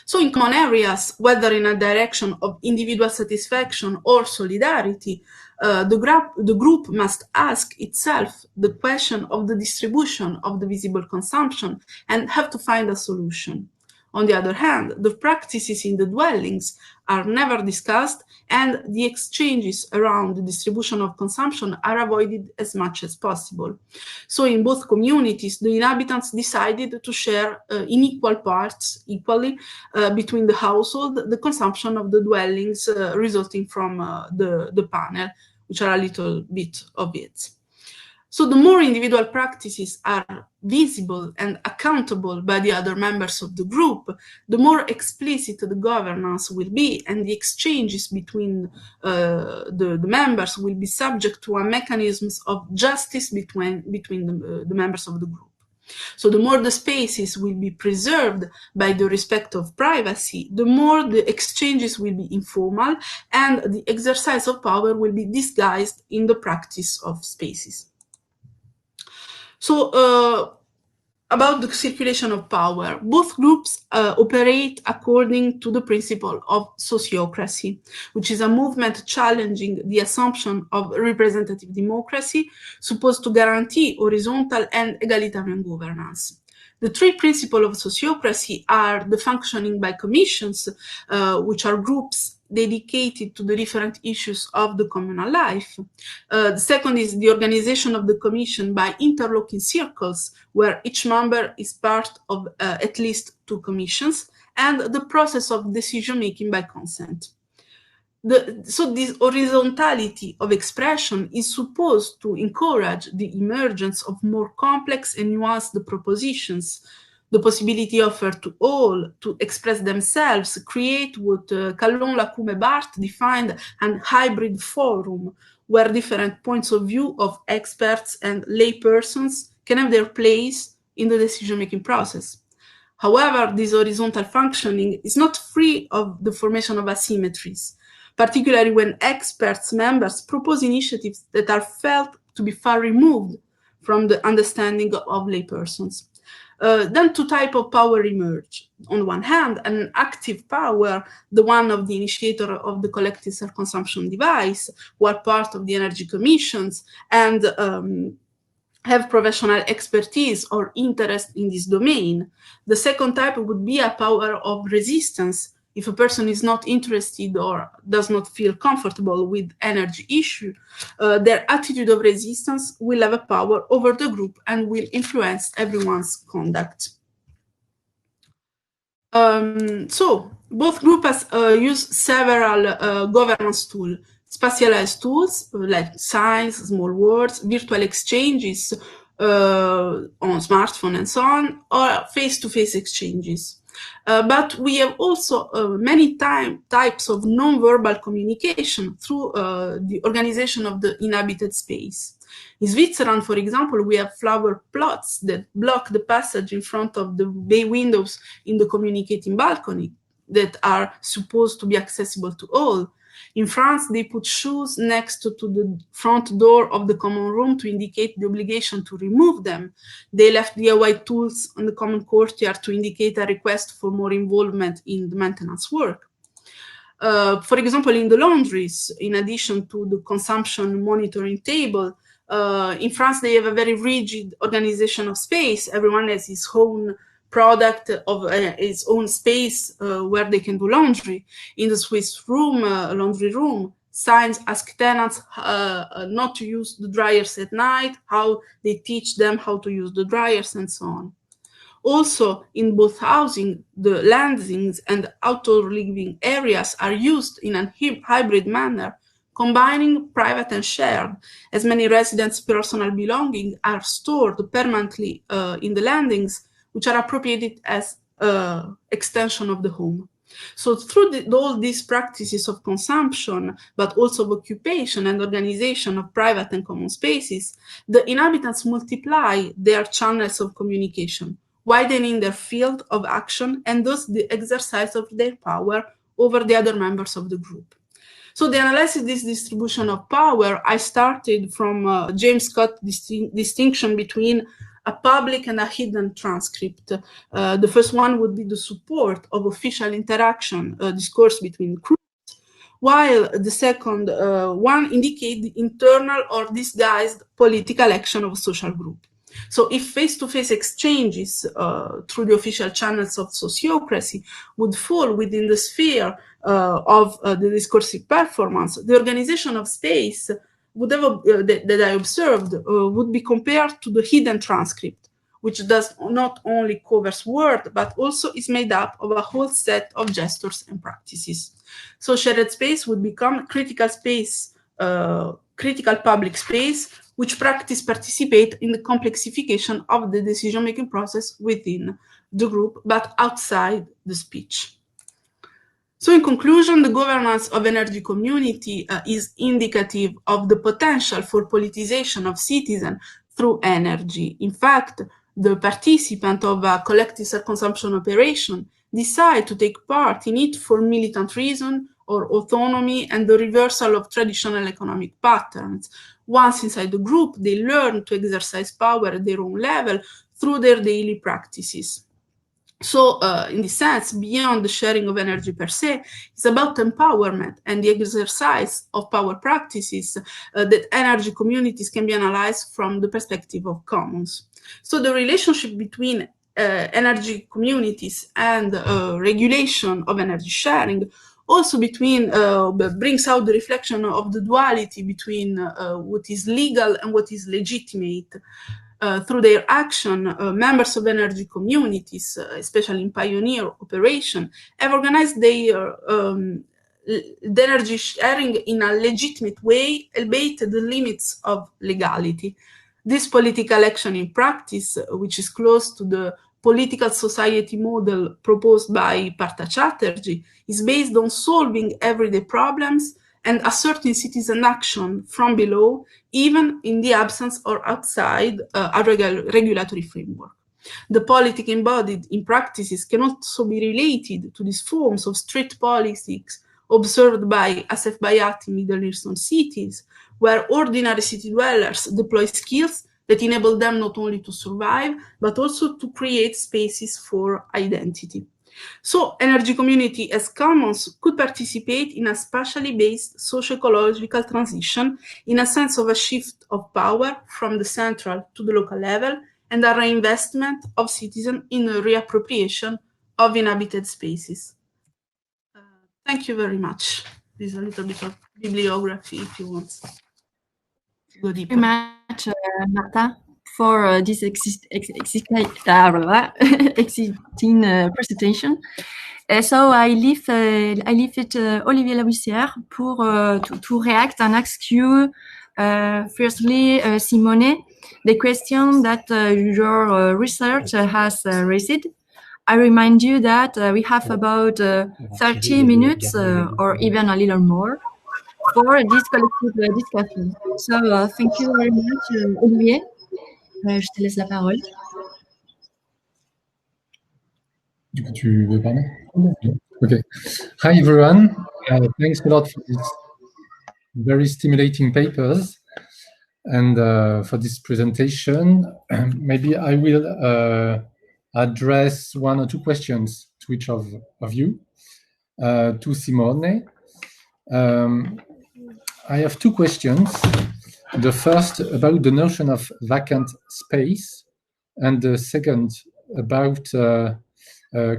So in common areas, whether in a direction of individual satisfaction or solidarity, the group must ask itself the question of the distribution of the visible consumption and have to find a solution. On the other hand, the practices in the dwellings are never discussed, and the exchanges around the distribution of consumption are avoided as much as possible. So in both communities, the inhabitants decided to share in equal parts, equally, between the household, the consumption of the dwellings resulting from the panel, which are a little bit obvious. So the more individual practices are visible and accountable by the other members of the group, the more explicit the governance will be, and the exchanges between the members will be subject to a mechanisms of justice between the members of the group. So the more the spaces will be preserved by the respect of privacy, the more the exchanges will be informal, and the exercise of power will be disguised in the practice of spaces. So about the circulation of power, both groups operate according to the principle of sociocracy, which is a movement challenging the assumption of representative democracy supposed to guarantee horizontal and egalitarian governance. The three principles of sociocracy are the functioning by commissions, which are groups dedicated to the different issues of the communal life. The second is the organization of the commission by interlocking circles, where each member is part of at least two commissions, and the process of decision-making by consent. So this horizontality of expression is supposed to encourage the emergence of more complex and nuanced propositions, the possibility offered to all to express themselves, create what Callon, Lacombe, Barthes defined an hybrid forum, where different points of view of experts and laypersons can have their place in the decision-making process. However, this horizontal functioning is not free of the formation of asymmetries. particularly when experts, members propose initiatives that are felt to be far removed from the understanding of laypersons. Then two types of power emerge. On one hand, an active power, the one of the initiator of the collective self-consumption device, who are part of the energy commissions and have professional expertise or interest in this domain. The second type would be a power of resistance. If a person is not interested or does not feel comfortable with energy issue, their attitude of resistance will have a power over the group and will influence everyone's conduct. So both groups use several governance tools, spatialized tools like signs, small words, virtual exchanges on smartphone and so on, or face-to-face exchanges. But we have also many types of non-verbal communication through the organization of the inhabited space. In Switzerland, for example, we have flower plots that block the passage in front of the bay windows in the communicating balcony that are supposed to be accessible to all. In France, they put shoes next to the front door of the common room to indicate the obligation to remove them. They left DIY tools on the common courtyard to indicate a request for more involvement in the maintenance work. For example, in the laundries, in addition to the consumption monitoring table, in France, they have a very rigid organization of space. Everyone has his own product of its own space where they can do laundry. In the Swiss room, laundry room, signs ask tenants not to use the dryers at night, how they teach them how to use the dryers, and so on. Also, in both housing, the landings and outdoor living areas are used in a hybrid manner, combining private and shared, as many residents' personal belongings are stored permanently in the landings, which are appropriated as extension of the home. So through all these practices of consumption, but also of occupation and organization of private and common spaces, the inhabitants multiply their channels of communication, widening their field of action and thus the exercise of their power over the other members of the group. So the analysis of this distribution of power, I started from James Scott's distinction between a public and a hidden transcript. The first one would be the support of official interaction, discourse between groups, while the second one indicates the internal or disguised political action of a social group. So if face-to-face exchanges through the official channels of sociocracy would fall within the sphere of the discursive performance, the organization of space would have, that I observed would be compared to the hidden transcript, which does not only covers word, but also is made up of a whole set of gestures and practices. So shared space would become critical space, critical public space, which participate in the complexification of the decision-making process within the group, but outside the speech. So in conclusion, the governance of energy community is indicative of the potential for politicization of citizens through energy. In fact, the participant of a collective self-consumption operation decide to take part in it for militant reason or autonomy and the reversal of traditional economic patterns. Once inside the group, they learn to exercise power at their own level through their daily practices. So in this sense, beyond the sharing of energy per se, it's about empowerment and the exercise of power practices that energy communities can be analyzed from the perspective of commons. So the relationship between energy communities and regulation of energy sharing also brings out the reflection of the duality between what is legal and what is legitimate. Through their action, members of energy communities, especially in pioneer operation, have organized their the energy sharing in a legitimate way, albeit the limits of legality. This political action in practice, which is close to the political society model proposed by Partha Chatterjee, is based on solving everyday problems and asserting citizen action from below, even in the absence or outside a regulatory framework. The politic embodied in practices can also be related to these forms of strict politics observed by Asef Bayat in Middle Eastern cities, where ordinary city dwellers deploy skills that enable them not only to survive, but also to create spaces for identity. So energy community as commons could participate in a spatially based socio-ecological transition in a sense of a shift of power from the central to the local level and a reinvestment of citizens in a reappropriation of inhabited spaces. Thank you very much. This is a little bit of bibliography if you want to go deeper. Thank you very much, Marta, for this exciting presentation. So I leave it Olivier Labussière pour to react and ask you firstly, Simone, the question that your research has raised. I remind you that we have about 30 minutes or even a little more for this collective discussion. So thank you very much, Olivier. Je te laisse la parole. Du coup, tu veux parler? Okay. Hi, everyone. Thanks a lot for these very stimulating papers and for this presentation. Maybe I will address one or two questions to each of you. To Simone. I have two questions. The first about the notion of vacant space, and the second about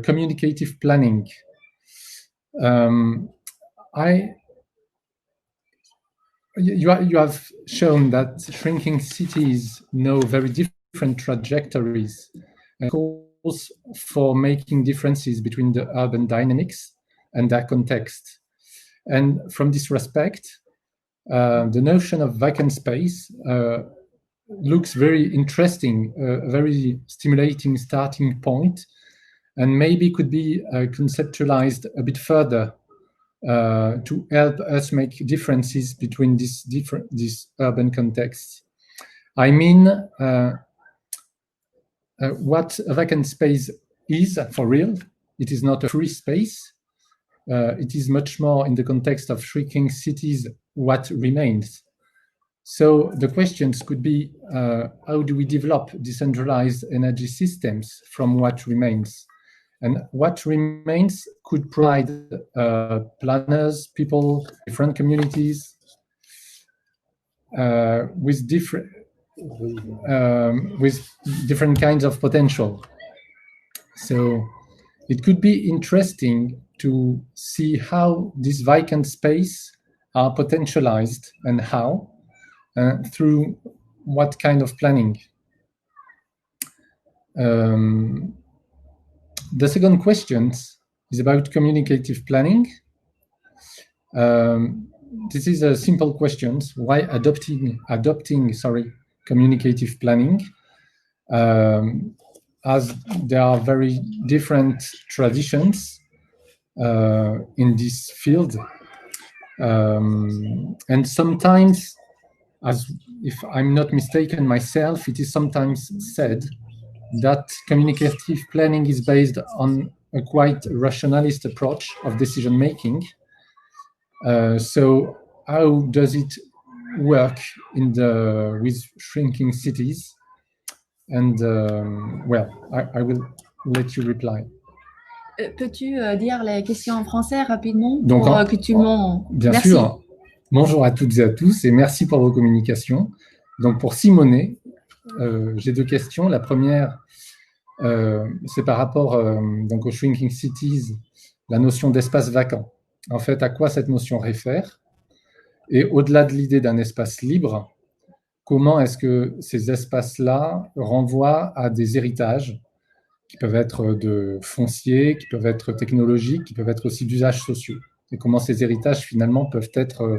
communicative planning. You have shown that shrinking cities know very different trajectories and calls for making differences between the urban dynamics and their context. And from this respect, the notion of vacant space looks very interesting, a very stimulating starting point, and maybe could be conceptualized a bit further to help us make differences between these urban contexts. I mean, what a vacant space is for real. It is not a free space. It is much more in the context of shrinking cities what remains. So the questions could be, how do we develop decentralized energy systems from what remains? And what remains could provide planners, people, different communities with different kinds of potential. So it could be interesting to see how this vacant space are potentialized and how, through what kind of planning. The second question is about communicative planning. This is a simple question. Why adopting communicative planning? As there are very different traditions in this field. And sometimes, as if I'm not mistaken myself, it is sometimes said that communicative planning is based on a quite rationalist approach of decision making. So how does it work with shrinking cities? And well, I will let you reply. Peux-tu dire les questions en français rapidement pour que tout le monde... Bien Merci. sûr. Bonjour à toutes et à tous et merci pour vos communications. Donc pour Simone, j'ai deux questions. La première, c'est par rapport donc aux shrinking cities, la notion d'espace vacant. En fait, à quoi cette notion réfère? Et au-delà de l'idée d'un espace libre, comment est-ce que ces espaces-là renvoient à des héritages qui peuvent être de foncier, qui peuvent être technologiques, qui peuvent être aussi d'usages sociaux? Et comment ces héritages, finalement, peuvent être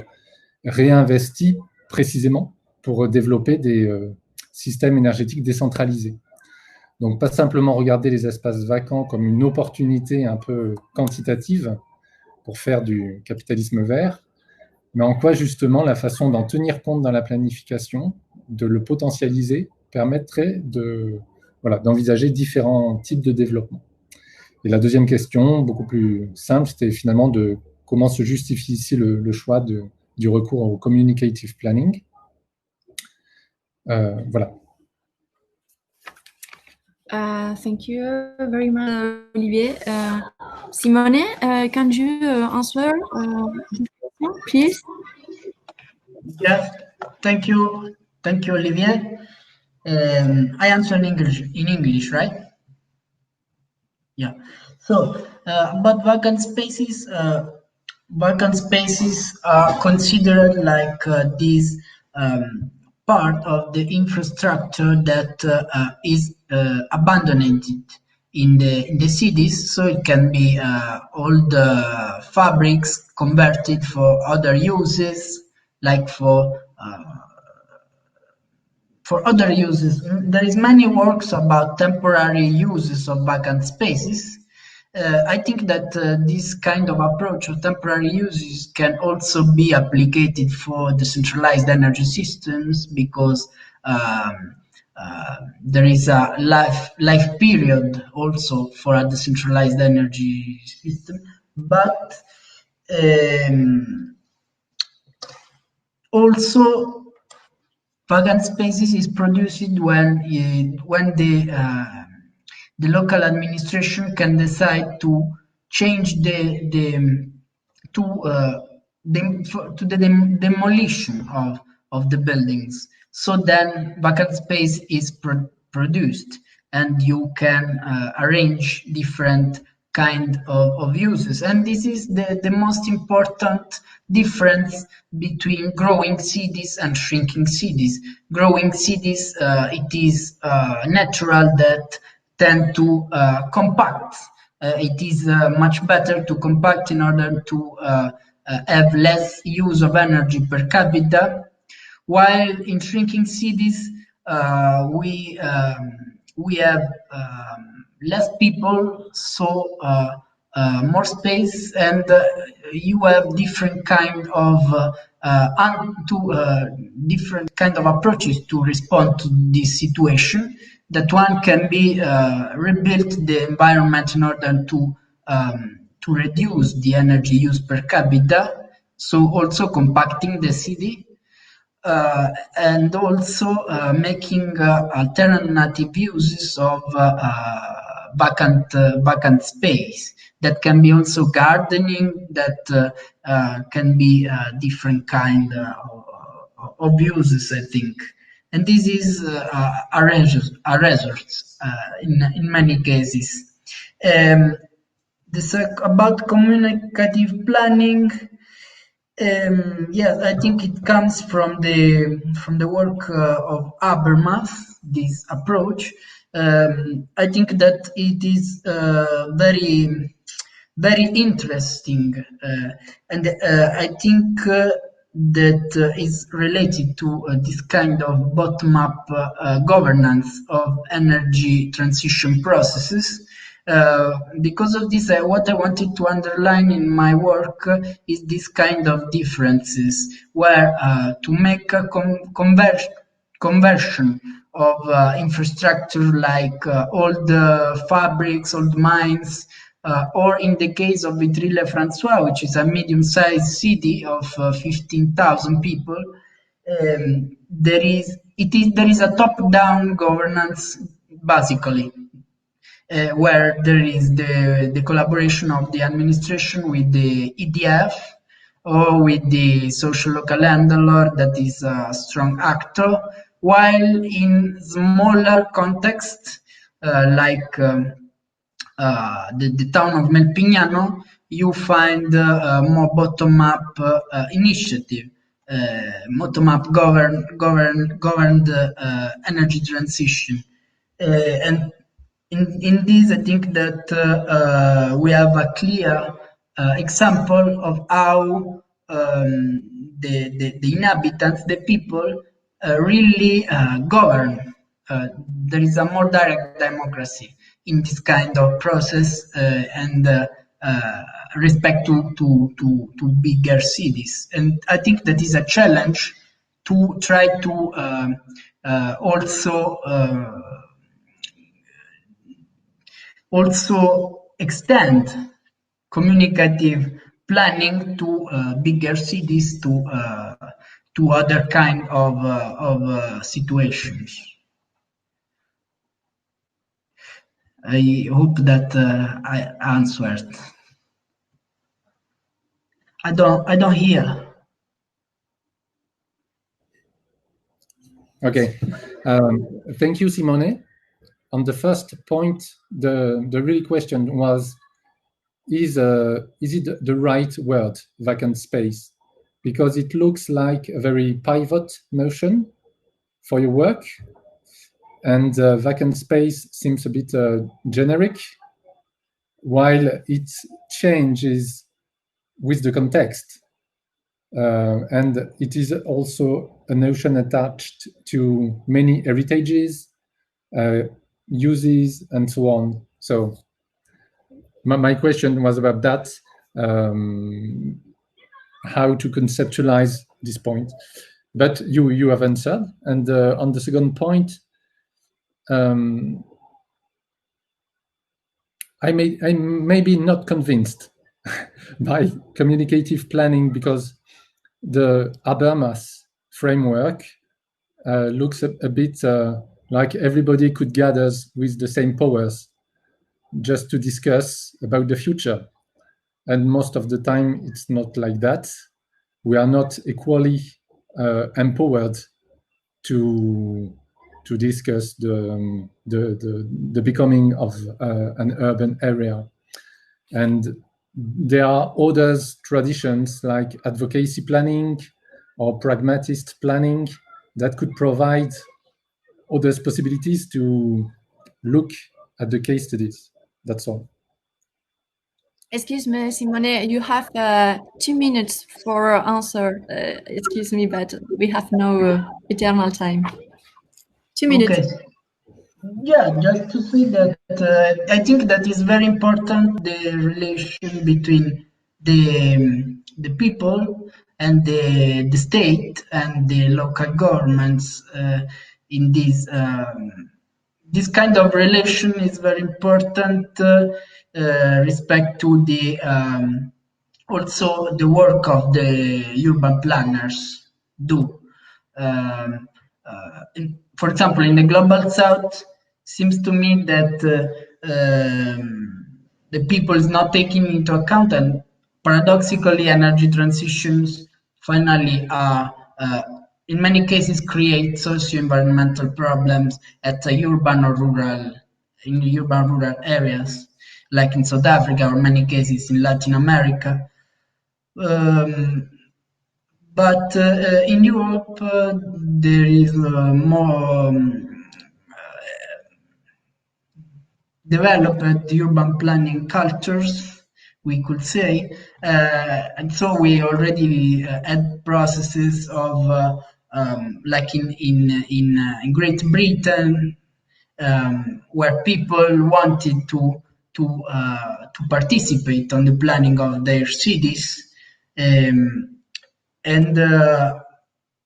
réinvestis précisément pour développer des systèmes énergétiques décentralisés. Donc, pas simplement regarder les espaces vacants comme une opportunité un peu quantitative pour faire du capitalisme vert, mais en quoi, justement, la façon d'en tenir compte dans la planification, de le potentialiser, permettrait d'envisager différents types de développement. Et la deuxième question, beaucoup plus simple, c'était finalement de comment se justifie ici le choix du recours au communicative planning. Voilà. Thank you very much, Olivier. Simone, can you answer this question, please? Yes, thank you, Olivier. I answer in English, right? Yeah. So about vacant spaces are considered like this part of the infrastructure that is abandoned in the cities. So it can be all the fabrics converted for other uses, like for other uses. There is many works about temporary uses of vacant spaces. I think that this kind of approach of temporary uses can also be applied for decentralized energy systems, because there is a life period also for a decentralized energy system. But also, vacant spaces is produced when the local administration can decide to change the demolition of the buildings. So then vacant space is produced, and you can arrange different kind of uses. And this is the most important difference between growing cities and shrinking cities. Growing cities, it is natural that tend to compact. It is much better to compact in order to have less use of energy per capita, while in shrinking cities we have less people, so more space, and you have different kind of different kind of approaches to respond to this situation. That one can be rebuild the environment in order to reduce the energy use per capita, so also compacting the city, and also making alternative uses of vacant space. That can be also gardening, that can be different kind of uses, I think. And this is a resource in many cases. About communicative planning, yes, I think it comes from the work of Habermas, this approach. I think that it is very very interesting, and I think that is related to this kind of bottom-up governance of energy transition processes. Because of this, what I wanted to underline in my work is this kind of differences, where to make a conversion of infrastructure, like old fabrics, old mines, or in the case of Vitry-le-François, which is a medium-sized city of 15,000 people, there is a top-down governance, basically, where there is the collaboration of the administration with the EDF or with the social local landlord that is a strong actor, while in smaller context, like the town of Melpignano, you find more bottom-up initiative, bottom-up governed energy transition, and in this, I think that we have a clear example of how the inhabitants, the people, really govern. There is a more direct democracy in this kind of process, and respect to bigger cities. And I think that is a challenge to try to also extend communicative planning to bigger cities, to other kind of situations. I hope that I answered. I don't hear. Okay, thank you, Simone. On the first point, the real question was, is it the right word, vacant space? Because it looks like a very pivot notion for your work, and vacant space seems a bit generic, while it changes with the context. And it is also a notion attached to many heritages, uses, and so on. So my question was about that, how to conceptualize this point. But you have answered. And on the second point, I'm maybe not convinced by communicative planning, because the Habermas framework looks a bit like everybody could gather with the same powers just to discuss about the future. And most of the time, it's not like that. We are not equally empowered to discuss the becoming of an urban area. And there are other traditions like advocacy planning or pragmatist planning that could provide other possibilities to look at the case studies. That's all. Excuse me, Simone, you have 2 minutes for answer. Excuse me, but we have no eternal time. 2 minutes. Okay. Yeah, just to say that I think that is very important, the relation between the people and the state and the local governments in this kind of relation is very important respect to the also the work of the urban planners do. For example, in the global south, seems to me that the people is not taking into account, and paradoxically, energy transitions finally are in many cases create socio-environmental problems at the urban or rural areas, like in South Africa or many cases in Latin America. But in Europe, there is more developed urban planning cultures, we could say, and so we already had processes of like in Great Britain, where people wanted to participate on the planning of their cities. And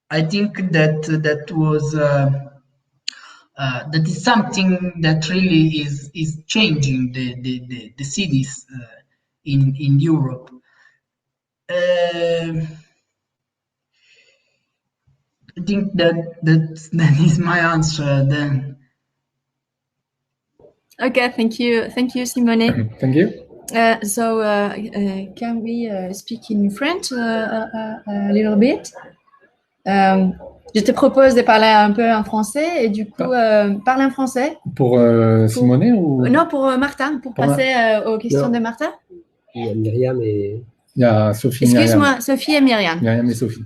I think that was that is something that really is changing the cities in Europe. I think that is my answer then. Okay, thank you, Simone. Thank you. So can we speak in French a little bit? Je te propose de parler un peu en français et du coup, parle en français. Pour Simone ou Non, pour Martha, pour passer aux questions de Martha. Il y a Myriam et... Il y a Sophie. Excuse-moi, Sophie et Myriam. Myriam et Sophie.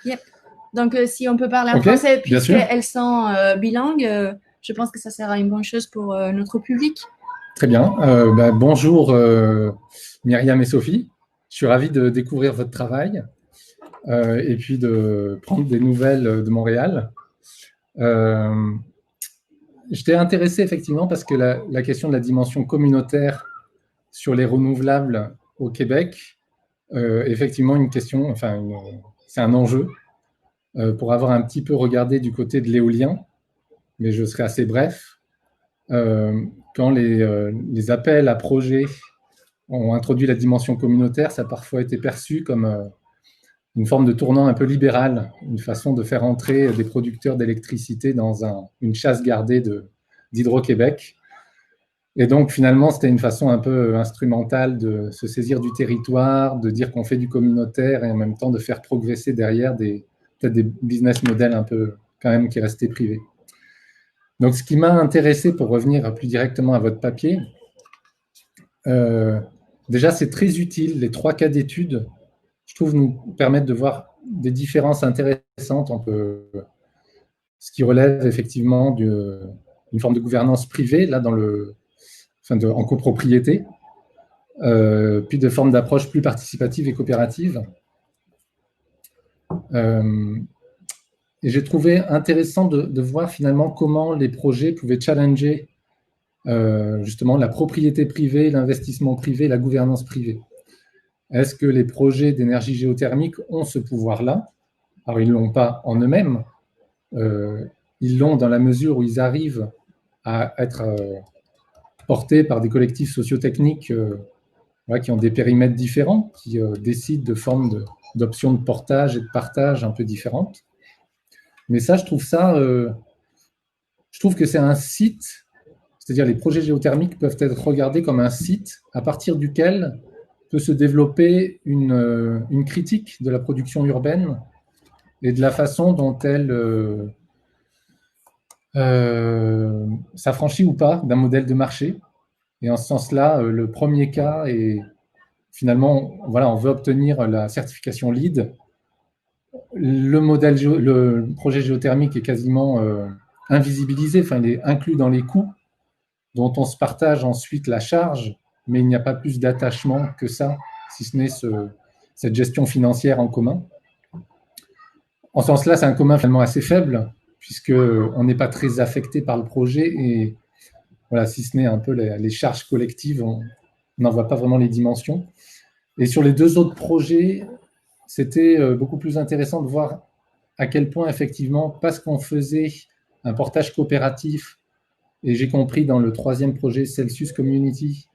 Yep. Donc, si on peut parler en français, puisqu'elles sont bilingues, je pense que ça sera une bonne chose pour notre public. Très bien. Bonjour Myriam et Sophie. Je suis ravi de découvrir votre travail et puis de prendre des nouvelles de Montréal. J'étais intéressé effectivement parce que la question de la dimension communautaire sur les renouvelables au Québec, effectivement une question, c'est un enjeu pour avoir un petit peu regardé du côté de l'éolien, mais je serai assez bref. Quand les appels à projets ont introduit la dimension communautaire, ça a parfois été perçu comme une forme de tournant un peu libéral, une façon de faire entrer des producteurs d'électricité dans une chasse gardée d'Hydro-Québec. Et donc, finalement, c'était une façon un peu instrumentale de se saisir du territoire, de dire qu'on fait du communautaire et en même temps de faire progresser derrière peut-être des business models un peu, quand même, qui restaient privés. Donc, ce qui m'a intéressé, pour revenir plus directement à votre papier, déjà, c'est très utile, les 3 cas d'études, je trouve, nous permettent de voir des différences intéressantes entre ce qui relève effectivement d'une forme de gouvernance privée, là, en copropriété, puis de formes d'approche plus participative et coopérative. Et j'ai trouvé intéressant de voir finalement comment les projets pouvaient challenger justement la propriété privée, l'investissement privé, la gouvernance privée. Est-ce que les projets d'énergie géothermique ont ce pouvoir-là? Alors, ils ne l'ont pas en eux-mêmes. Ils l'ont dans la mesure où ils arrivent à être portés par des collectifs socio-techniques qui ont des périmètres différents, qui décident de formes d'options de portage et de partage un peu différentes. Mais ça, je trouve que c'est un site, c'est-à-dire les projets géothermiques peuvent être regardés comme un site à partir duquel peut se développer une critique de la production urbaine et de la façon dont elle s'affranchit ou pas d'un modèle de marché. Et en ce sens-là, le premier cas est finalement, voilà, on veut obtenir la certification LEED. Le projet géothermique est quasiment invisibilisé, enfin, il est inclus dans les coûts dont on se partage ensuite la charge, mais il n'y a pas plus d'attachement que ça, si ce n'est cette gestion financière en commun. En ce sens-là, c'est un commun finalement assez faible, puisqu'on n'est pas très affecté par le projet, et voilà, si ce n'est un peu les charges collectives, on n'en voit pas vraiment les dimensions. Et sur les 2 autres projets, c'était beaucoup plus intéressant de voir à quel point, effectivement, parce qu'on faisait un portage coopératif, et j'ai compris dans le 3e projet Celsius Community,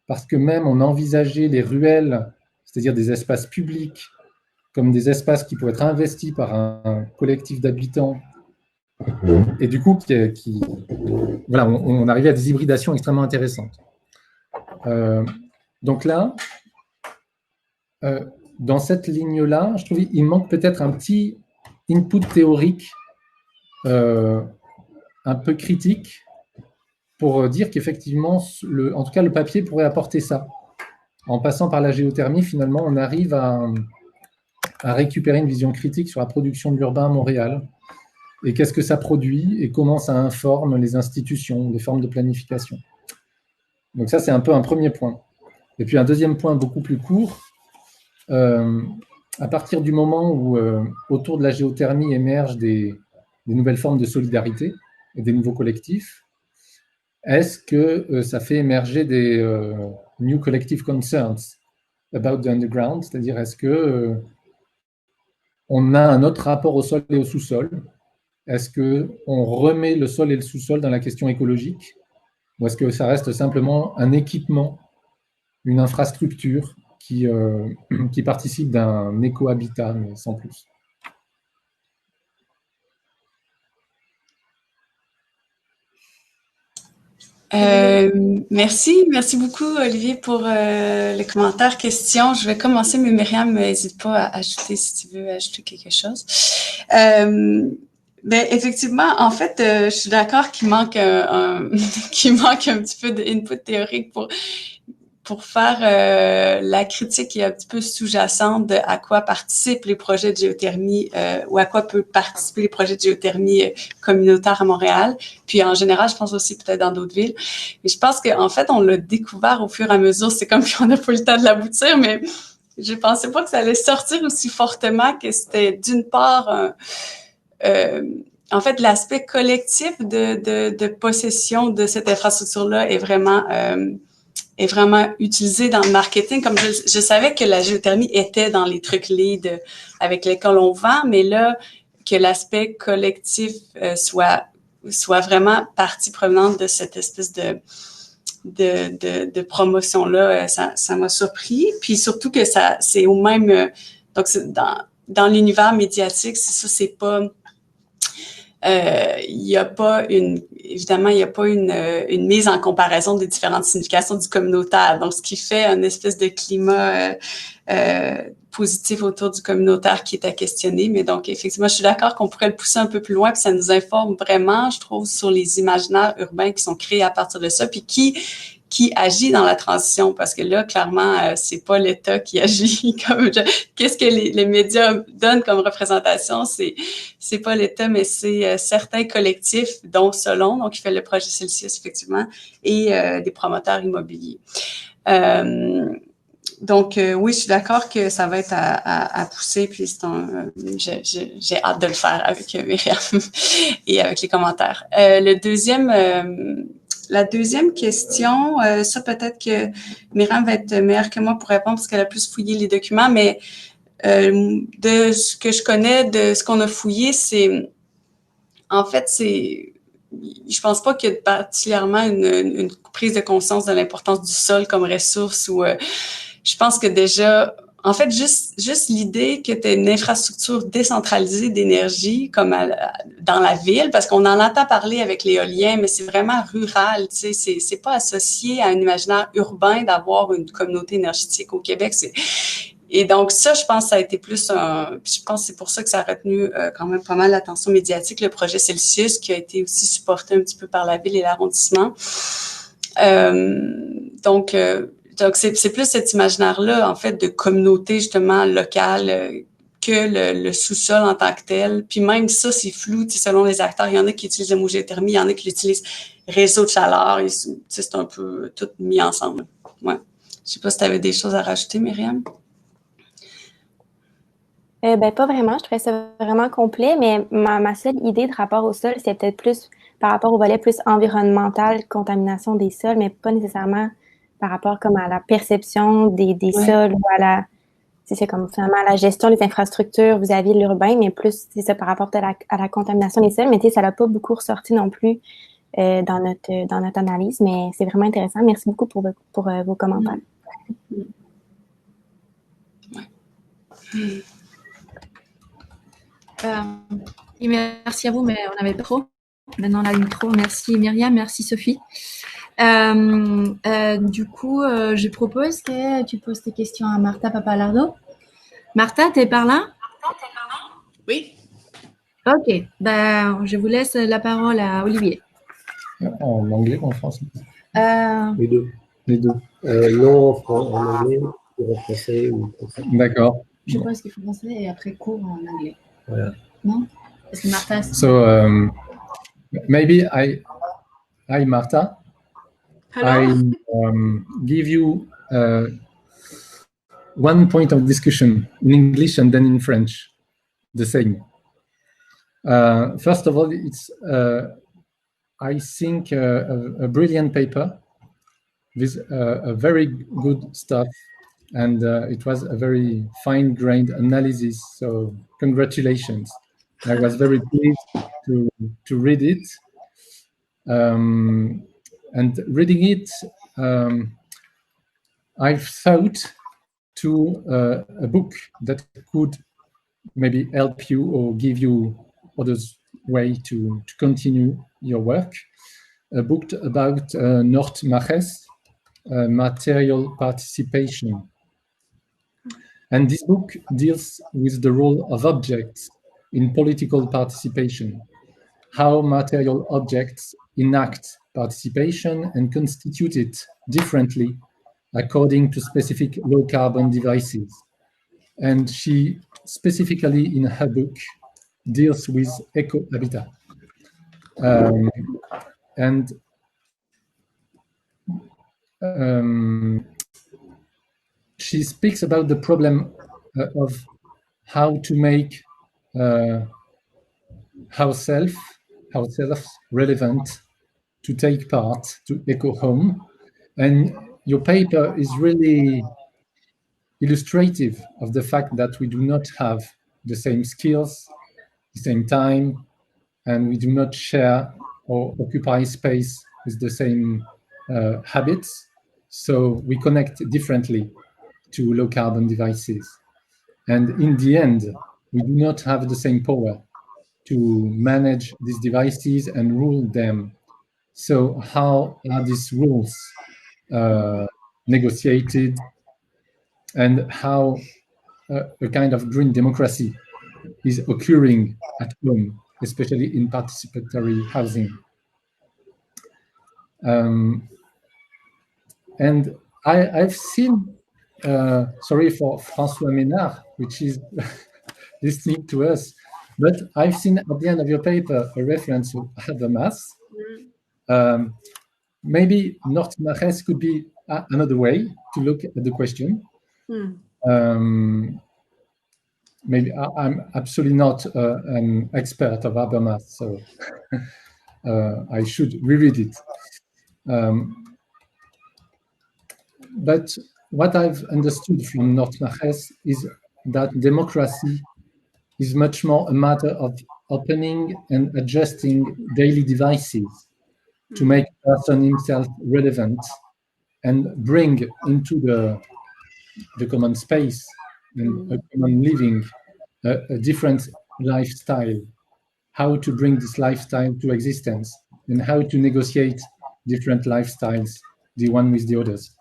parce que même on envisageait les ruelles, c'est-à-dire des espaces publics, comme des espaces qui pourraient être investis par un collectif d'habitants, et du coup, voilà, on arrivait à des hybridations extrêmement intéressantes. Donc là, dans cette ligne-là, je trouve qu'il manque peut-être un petit input théorique un peu critique pour dire qu'effectivement, en tout cas, le papier pourrait apporter ça. En passant par la géothermie, finalement, on arrive à récupérer une vision critique sur la production de l'urbain à Montréal, et qu'est-ce que ça produit, et comment ça informe les institutions, les formes de planification. Donc ça, c'est un peu un premier point. Et puis un deuxième point beaucoup plus court, à partir du moment où autour de la géothermie émergent des nouvelles formes de solidarité et des nouveaux collectifs, est-ce que ça fait émerger des new collective concerns about the underground, c'est-à-dire est-ce que on a un autre rapport au sol et au sous-sol? Est-ce qu'on remet le sol et le sous-sol dans la question écologique? Ou est-ce que ça reste simplement un équipement, une infrastructure qui participe d'un éco-habitat, mais sans plus? Merci beaucoup Olivier pour les commentaires, questions. Je vais commencer, mais Myriam, n'hésite pas à ajouter si tu veux ajouter quelque chose. Ben effectivement, en fait, je suis d'accord qu'il manque qu'il manque un petit peu d'input théorique pour faire la critique qui est un petit peu sous-jacente de à quoi participent les projets de géothermie ou à quoi peuvent participer les projets de géothermie communautaires à Montréal. Puis en général, je pense aussi peut-être dans d'autres villes. Mais je pense qu'en fait, on l'a découvert au fur et à mesure. C'est comme qu'on n'a pas eu le temps de l'aboutir, mais je pensais pas que ça allait sortir aussi fortement, que c'était d'une part en fait, l'aspect collectif de possession de cette infrastructure-là est vraiment utilisé dans le marketing. Comme je savais que la géothermie était dans les trucs lead avec lesquels on vend, mais là, que l'aspect collectif soit vraiment partie prenante de cette espèce de promotion-là, ça m'a surpris. Puis surtout que c'est au même... donc, dans l'univers médiatique, c'est ça, c'est pas... il y a pas évidemment, il n'y a pas une mise en comparaison des différentes significations du communautaire. Donc, ce qui fait une espèce de climat positif autour du communautaire qui est à questionner. Mais donc, effectivement, je suis d'accord qu'on pourrait le pousser un peu plus loin, puis ça nous informe vraiment, je trouve, sur les imaginaires urbains qui sont créés à partir de ça, puis qui agit dans la transition, parce que là, clairement, c'est pas l'État qui agit comme qu'est-ce que les médias donnent comme représentation, c'est pas l'État, mais c'est certains collectifs, dont Selon, donc qui fait le projet Celsius, effectivement, et des promoteurs immobiliers. Donc, oui, je suis d'accord que ça va être à pousser, puis j'ai hâte de le faire avec Myriam et avec les commentaires. La deuxième question, ça peut-être que Myriam va être meilleure que moi pour répondre parce qu'elle a plus fouillé les documents, mais de ce que je connais, de ce qu'on a fouillé, je pense pas qu'il y ait particulièrement une prise de conscience de l'importance du sol comme ressource ou je pense que déjà, en fait, juste l'idée que tu aies une infrastructure décentralisée d'énergie comme dans la ville, parce qu'on en entend parler avec l'éolien, mais c'est vraiment rural, tu sais, c'est pas associé à un imaginaire urbain d'avoir une communauté énergétique au Québec. Et donc ça, je pense, ça a été plus je pense que c'est pour ça que ça a retenu quand même pas mal l'attention médiatique, le projet Celsius, qui a été aussi supporté un petit peu par la ville et l'arrondissement. Donc c'est plus cet imaginaire-là, en fait, de communauté justement locale que le sous-sol en tant que tel. Puis même ça, c'est flou, selon les acteurs. Il y en a qui utilisent le mot géothermie, il y en a qui l'utilisent réseau de chaleur. C'est un peu tout mis ensemble. Ouais. Je sais pas si tu avais des choses à rajouter, Myriam. Pas vraiment. Je trouvais ça vraiment complet, mais ma seule idée de rapport au sol, c'est peut-être plus par rapport au volet plus environnemental, contamination des sols, mais pas nécessairement par rapport comme à la perception des sols ou c'est comme finalement à la gestion des infrastructures vis-à-vis de l'urbain, mais plus c'est ça par rapport à la contamination des sols. Mais tu sais, ça l'a pas beaucoup ressorti non plus dans notre analyse, mais c'est vraiment intéressant. Merci beaucoup pour vos commentaires. Et merci à vous, mais on avait trop. Maintenant, on a eu trop. Merci Myriam, merci Sophie. Du coup, je propose que tu poses tes questions à Martha Papalardo. Martha, t'es par là? Oui. Ok, je vous laisse la parole à Olivier. En anglais ou en français? Les deux. Les deux. Non en anglais, ou en français ou en français. D'accord. Je pense qu'il faut français et après cours en anglais. Voilà. Non? Parce que Martha... So, maybe hi Martha. Hello. I give you one point of discussion in English and then in French, the same. First of all, it's I think a brilliant paper with a very good stuff, and it was a very fine-grained analysis. So congratulations! I was very pleased to read it. And reading it, I've thought to a book that could maybe help you or give you others way to continue your work. A book about Nort Maches, material participation. And this book deals with the role of objects in political participation, how material objects enact participation and constitute it differently according to specific low-carbon devices. And she specifically in her book deals with eco-habitat. She speaks about the problem of how to make ourselves relevant to take part to eco-home. And your paper is really illustrative of the fact that we do not have the same skills, the same time, and we do not share or occupy space with the same habits, so we connect differently to low carbon devices. And in the end, we do not have the same power to manage these devices and rule them. So how are these rules negotiated, and how a kind of green democracy is occurring at home, especially in participatory housing? And I've seen, sorry for François Ménard, which is listening to us, but I've seen at the end of your paper a reference to Habermas. Maybe Nord-Mares could be another way to look at the question. Maybe I'm absolutely not an expert of Habermas, so I should reread it. But what I've understood from Nord-Mares is that democracy is much more a matter of opening and adjusting daily devices to make a person himself relevant and bring into the common space and a common living a different lifestyle, how to bring this lifestyle to existence and how to negotiate different lifestyles, the one with the others.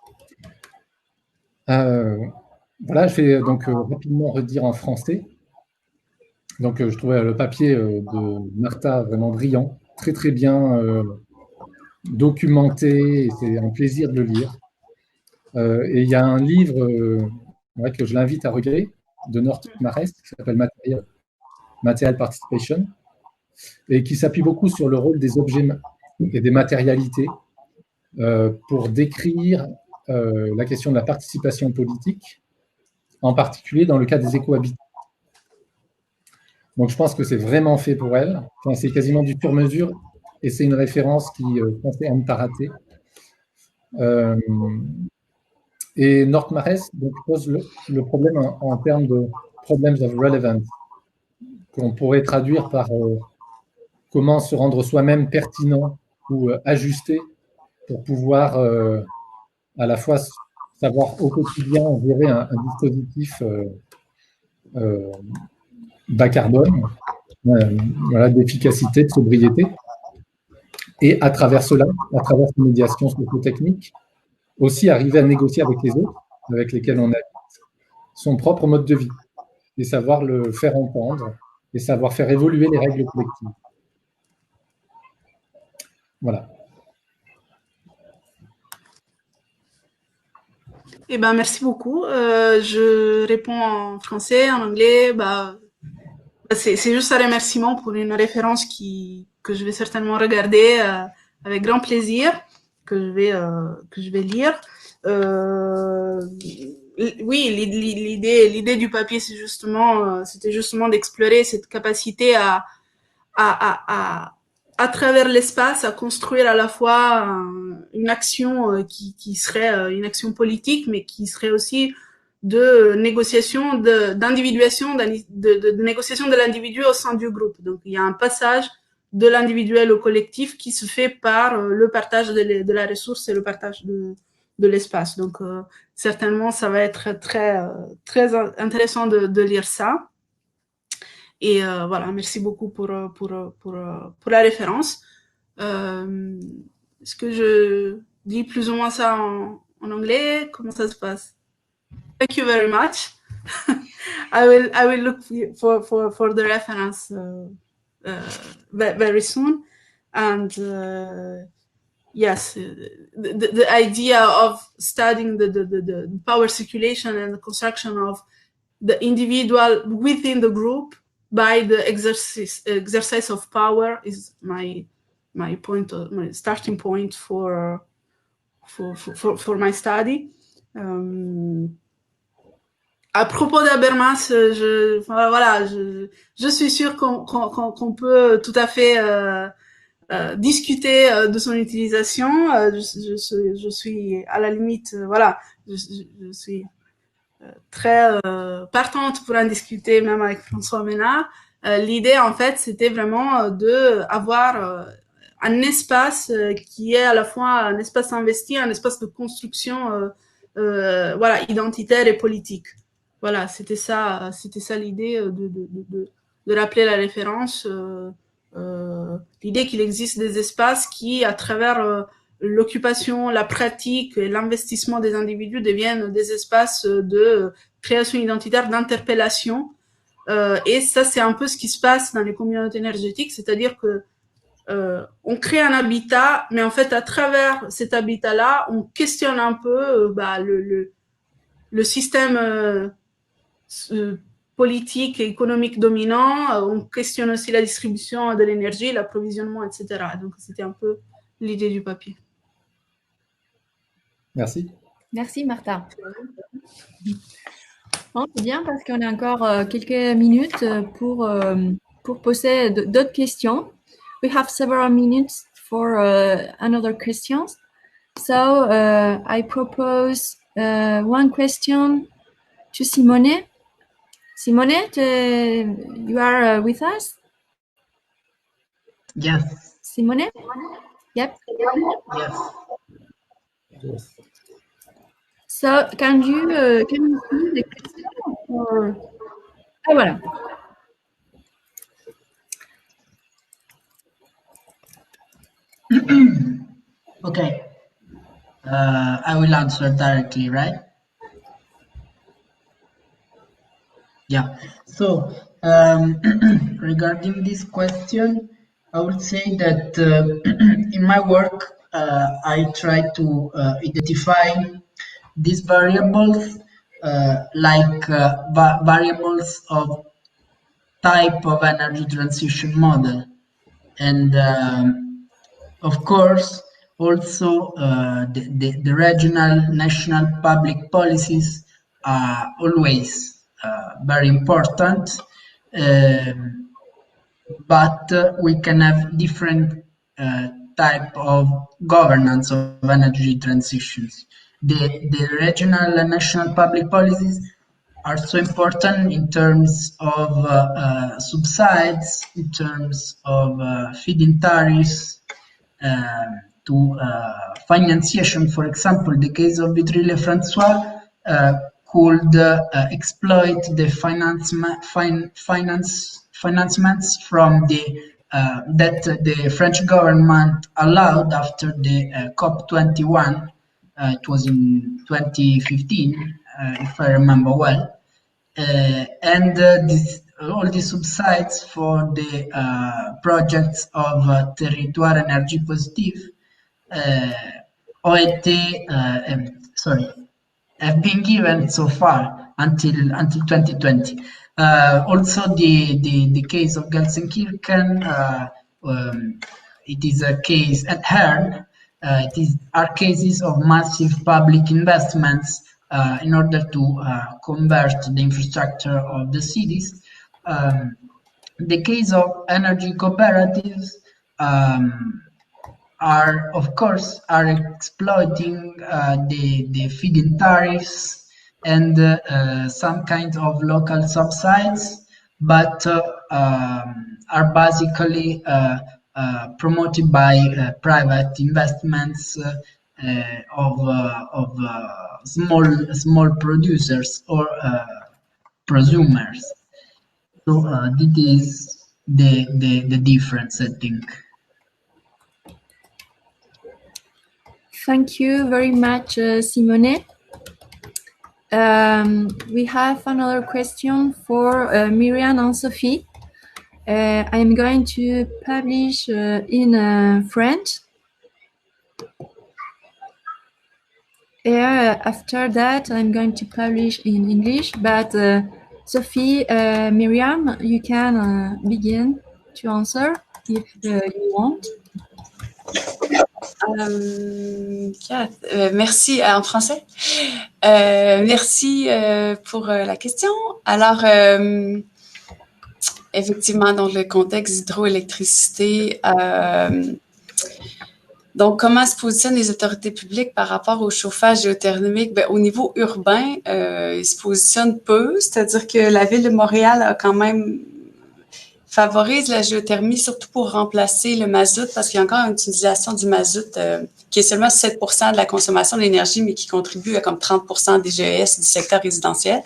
Voilà, je vais donc rapidement redire en français. Donc, je trouvais le papier de Martha vraiment brillant, très très bien documenté, et c'est un plaisir de le lire. Et il y a un livre que je l'invite à regarder, de Nord-Mares, qui s'appelle Material Participation, et qui s'appuie beaucoup sur le rôle des objets et des matérialités pour décrire la question de la participation politique, en particulier dans le cas des éco-habitats. Donc, je pense que c'est vraiment fait pour elle. Enfin, c'est quasiment du sur-mesure et c'est une référence qui, je pense, est à ne pas rater. Et Nord-Mares pose le problème en termes de problems of relevance, qu'on pourrait traduire par comment se rendre soi-même pertinent ou ajusté pour pouvoir à la fois savoir au quotidien gérer un dispositif bas carbone, voilà, d'efficacité, de sobriété, et à travers cela, à travers ces médiations socio-techniques, aussi arriver à négocier avec les autres, avec lesquels on habite, son propre mode de vie, et savoir le faire entendre, et savoir faire évoluer les règles collectives. Voilà. Eh ben, merci beaucoup. Je réponds en français, en anglais. C'est juste un remerciement pour une référence que je vais certainement regarder avec grand plaisir, que je vais lire. Oui, l'idée du papier, c'était justement d'explorer cette capacité à travers l'espace, à construire à la fois une action qui serait une action politique, mais qui serait aussi de négociation, d'individuation, de négociation de l'individu au sein du groupe. Donc, il y a un passage de l'individuel au collectif qui se fait par le partage de la ressource et le partage de l'espace. Donc, certainement, ça va être très intéressant de lire ça. Et voilà, merci beaucoup pour la référence. Est-ce que je dis plus ou moins ça en anglais? Comment ça se passe? Thank you very much. I will look for the reference very soon. And yes, the idea of studying the power circulation and the construction of the individual within the group by the exercise of power is my starting point for my study. À propos d'Habermas, je suis sûre qu'on peut tout à fait discuter de son utilisation. Je suis à la limite, je suis très partante pour en discuter même avec François Ménard. L'idée, en fait, c'était vraiment de avoir un espace qui est à la fois un espace investi, un espace de construction voilà, identitaire et politique. Voilà, c'était ça l'idée de rappeler la référence, l'idée qu'il existe des espaces qui, à travers l'occupation, la pratique et l'investissement des individus, deviennent des espaces de création identitaire, d'interpellation. Et ça, c'est un peu ce qui se passe dans les communautés énergétiques, c'est-à-dire que on crée un habitat, mais en fait, à travers cet habitat-là, on questionne un peu le système politique et économique dominant. On questionne aussi la distribution de l'énergie, l'approvisionnement, etc. Donc, c'était un peu l'idée du papier. Merci. Merci, Martha. Bon, c'est bien parce qu'on a encore quelques minutes pour poser d'autres questions. We have several minutes for another questions. So I propose one question to Simone. Simone, you are with us? Yes. Simone? Yep. Yes. Yes. So can you see the question? Or... Ah, voilà. Okay. I will answer directly, right? Yeah. So regarding this question, I would say that in my work, I try to identify these variables like variables of type of energy transition model. And of course, also the regional, national public policies are always very important, but we can have different type of governance of energy transitions. The regional and national public policies are so important in terms of subsides, in terms of feed-in tariffs, to financiation. For example, the case of Vitry-le-François could exploit the financements from that the French government allowed after the COP21. It was in 2015, if I remember well. And all the subsides for the projects of territoire énergie positive have been given so far until 2020. Also, the case of Gelsenkirchen, it is a case at Herne. Are cases of massive public investments in order to convert the infrastructure of the cities. The case of energy cooperatives are, of course, exploiting the feed-in tariffs and some kind of local subsides, but are basically promoted by private investments of small producers or prosumers. So this is the difference, I think. Thank you very much, Simone. We have another question for Miriam and Sophie. I'm going to publish in French. After that, I'm going to publish in English, but Sophie, Miriam, you can begin to answer if you want. Merci en français. Merci pour la question. Alors, effectivement, dans le contexte d'hydroélectricité, donc, comment se positionnent les autorités publiques par rapport au chauffage géothermique? Ben, au niveau urbain, ils se positionnent peu, c'est-à-dire que la ville de Montréal a quand même favorise la géothermie, surtout pour remplacer le mazout, parce qu'il y a encore une utilisation du mazout qui est seulement 7% de la consommation d'énergie, mais qui contribue à comme 30% des GES du secteur résidentiel.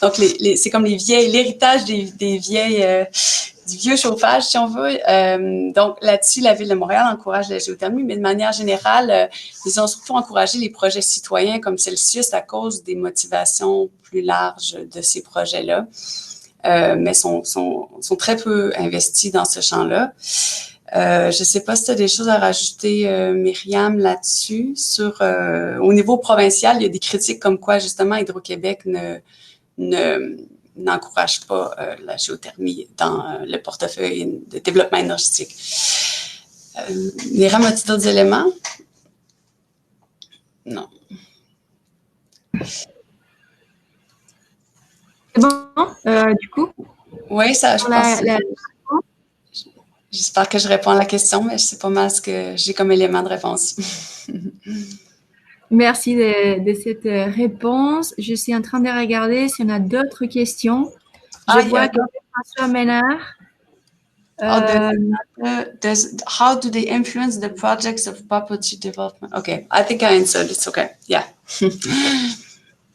Donc, c'est comme l'héritage des vieilles... du vieux chauffage, si on veut. Donc, là-dessus, la Ville de Montréal encourage la géothermie, mais de manière générale, ils ont surtout encouragé les projets citoyens comme Celsius à cause des motivations plus larges de ces projets-là, mais sont très peu investis dans ce champ-là. Je ne sais pas si tu as des choses à rajouter, Myriam, là-dessus. Au niveau provincial, il y a des critiques comme quoi, justement, Hydro-Québec n'encourage pas la géothermie dans le portefeuille de développement énergétique. Myriam, as-tu d'autres éléments? Non. C'est bon, du coup? Oui, ça, je pense. J'espère que je réponds à la question, mais c'est pas mal ce que j'ai comme élément de réponse. Merci de cette réponse. Je suis en train de regarder si on a d'autres questions. Je vois que François Ménard. How do they influence the projects of property development? Okay, I think I answered. It's okay. Yeah.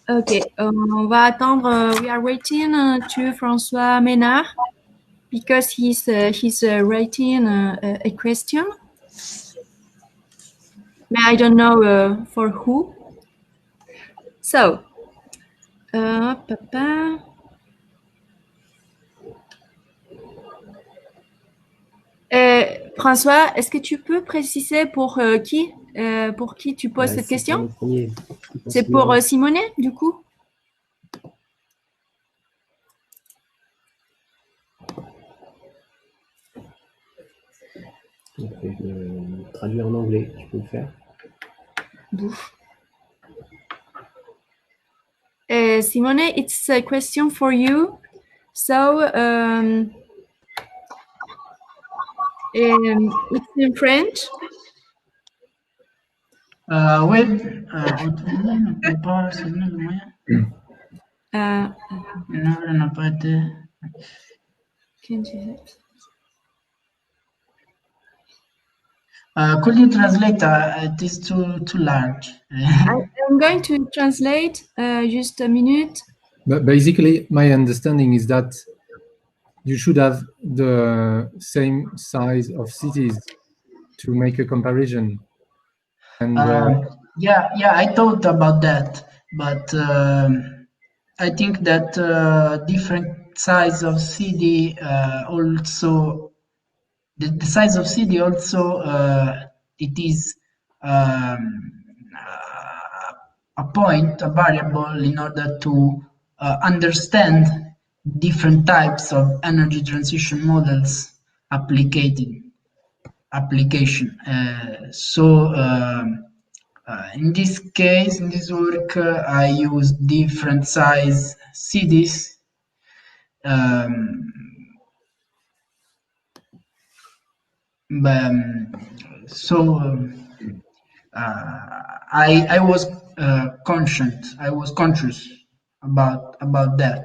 Okay, on va attendre. We are waiting to François Ménard because he's writing a question. But I don't know for who. So, François, est-ce que tu peux préciser pour qui tu poses cette question? C'est pour Simonet, du coup? Donc, je vais traduire en anglais, je peux le faire. Simone, it's a question for you. So, it's in French. Oui, autrement, ne peut pas se donner le moyen. Non, elle n'a pas été. Could you translate? It is too large. I'm going to translate just a minute. But basically, my understanding is that you should have the same size of cities to make a comparison. And yeah, I thought about that, but I think that different size of city also the size of city also it is a point, a variable in order to understand different types of energy transition models application. In this case, in this work, I use different size cities. I was conscious. I was conscious about that.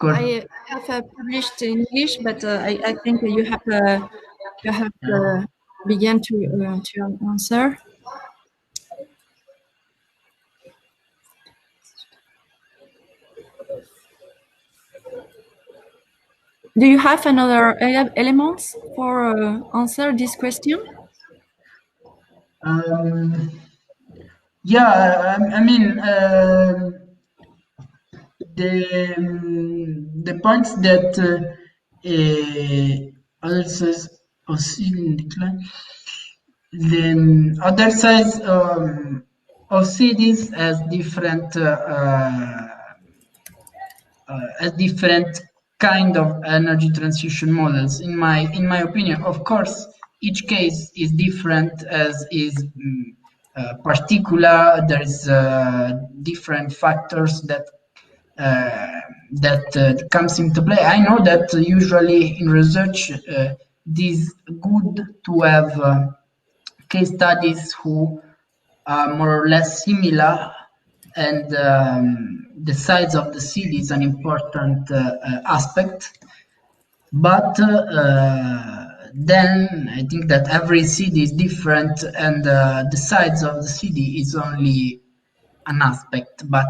I have published in English, but I think you have begun to answer. Do you have another elements for answer this question? Yeah, I mean the points that others oscillate decline. The other sides of cities as different kind of energy transition models. In my opinion, of course, each case is different as is particular. There is different factors that comes into play. I know that usually in research, it is good to have case studies who are more or less similar and the size of the city is an important aspect. But then I think that every city is different, and the size of the city is only an aspect, but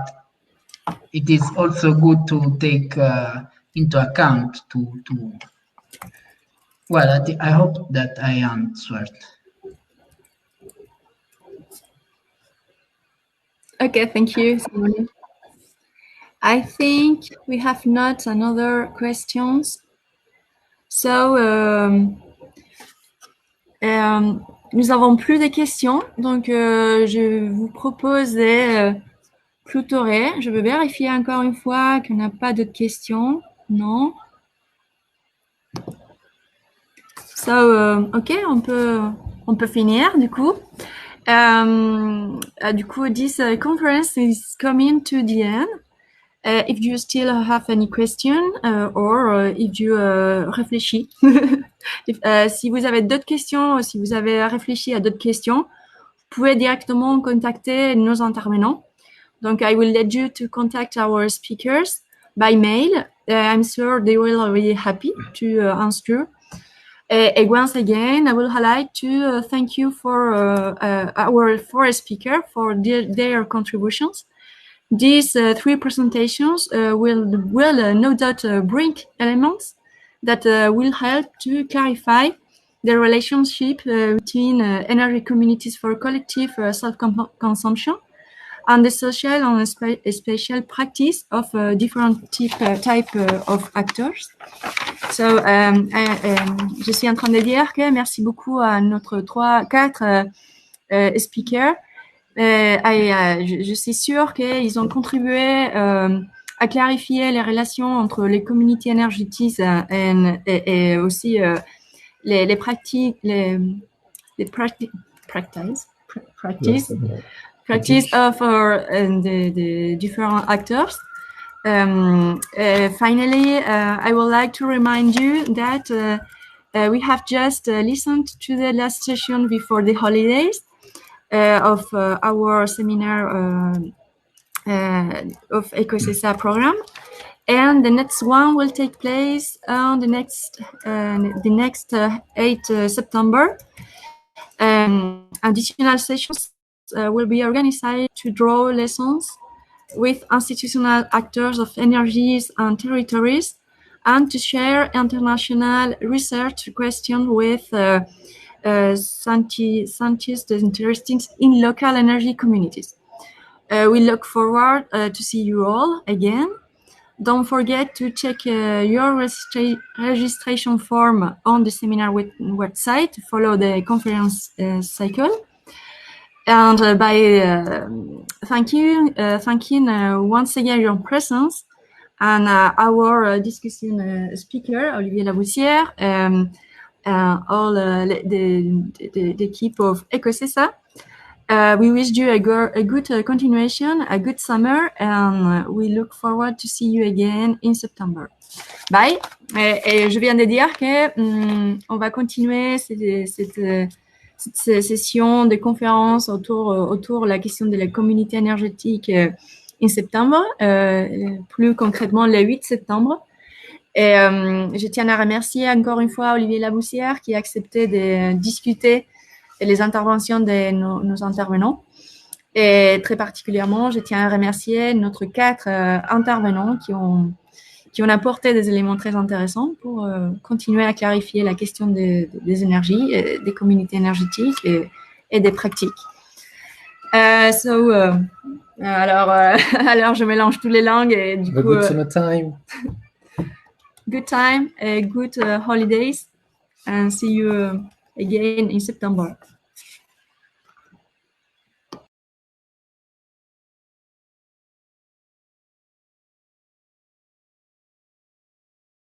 it is also good to take into account to well, I hope that I answered. Okay, thank you, Simone. I think we have not another questions. So, nous avons plus de questions, donc je vous propose de clôturer. Je veux vérifier encore une fois qu'il n'y a pas d'autres questions. Non. So, ok, on peut finir du coup. Du coup, this conference is coming to the end. If you still have any question or if you réfléchis, si vous avez d'autres questions ou si vous avez réfléchi à d'autres questions, vous pouvez directement contacter nos intervenants. Donc, I will let you to contact our speakers by mail. I'm sure they will be happy to answer. And once again, I will highlight to thank you for our four speakers for their contributions. These three presentations will no doubt bring elements that will help to clarify the relationship between energy communities for collective self-consumption and the social and spatial practice of different type of actors. So, je suis en train de dire que merci beaucoup à notre 4 speakers. Je suis sûre qu'ils ont contribué à clarifier les relations entre les communautés énergétiques et aussi les pratiques, les practice of the different actors. Finally, I would like to remind you that we have just listened to the last session before the holidays of our seminar of Eco-SESA program, and the next one will take place on the next 8 September. Additional sessions will be organized to draw lessons with institutional actors of energies and territories, and to share international research questions with scientists interested in local energy communities. We look forward to see you all again. Don't forget to check your registration form on the seminar website to follow the conference cycle. And by thanking once again your presence and our discussion speaker, Olivier Laboussière, all the equipe of Eco-SESA. We wish you a good continuation, a good summer, and we look forward to see you again in September. Bye. Et je viens de dire que on va continuer cette session de conférence autour de la question de la communauté énergétique en septembre, plus concrètement le 8 septembre. Et je tiens à remercier encore une fois Olivier Laboussière qui a accepté de discuter les interventions de nos intervenants. Et très particulièrement, je tiens à remercier notre 4 intervenants qui ont apporté des éléments très intéressants pour continuer à clarifier la question des énergies, des communautés énergétiques et des pratiques. Alors, je mélange toutes les langues et du coup... Good summertime. Good time, good holidays, and see you again in September.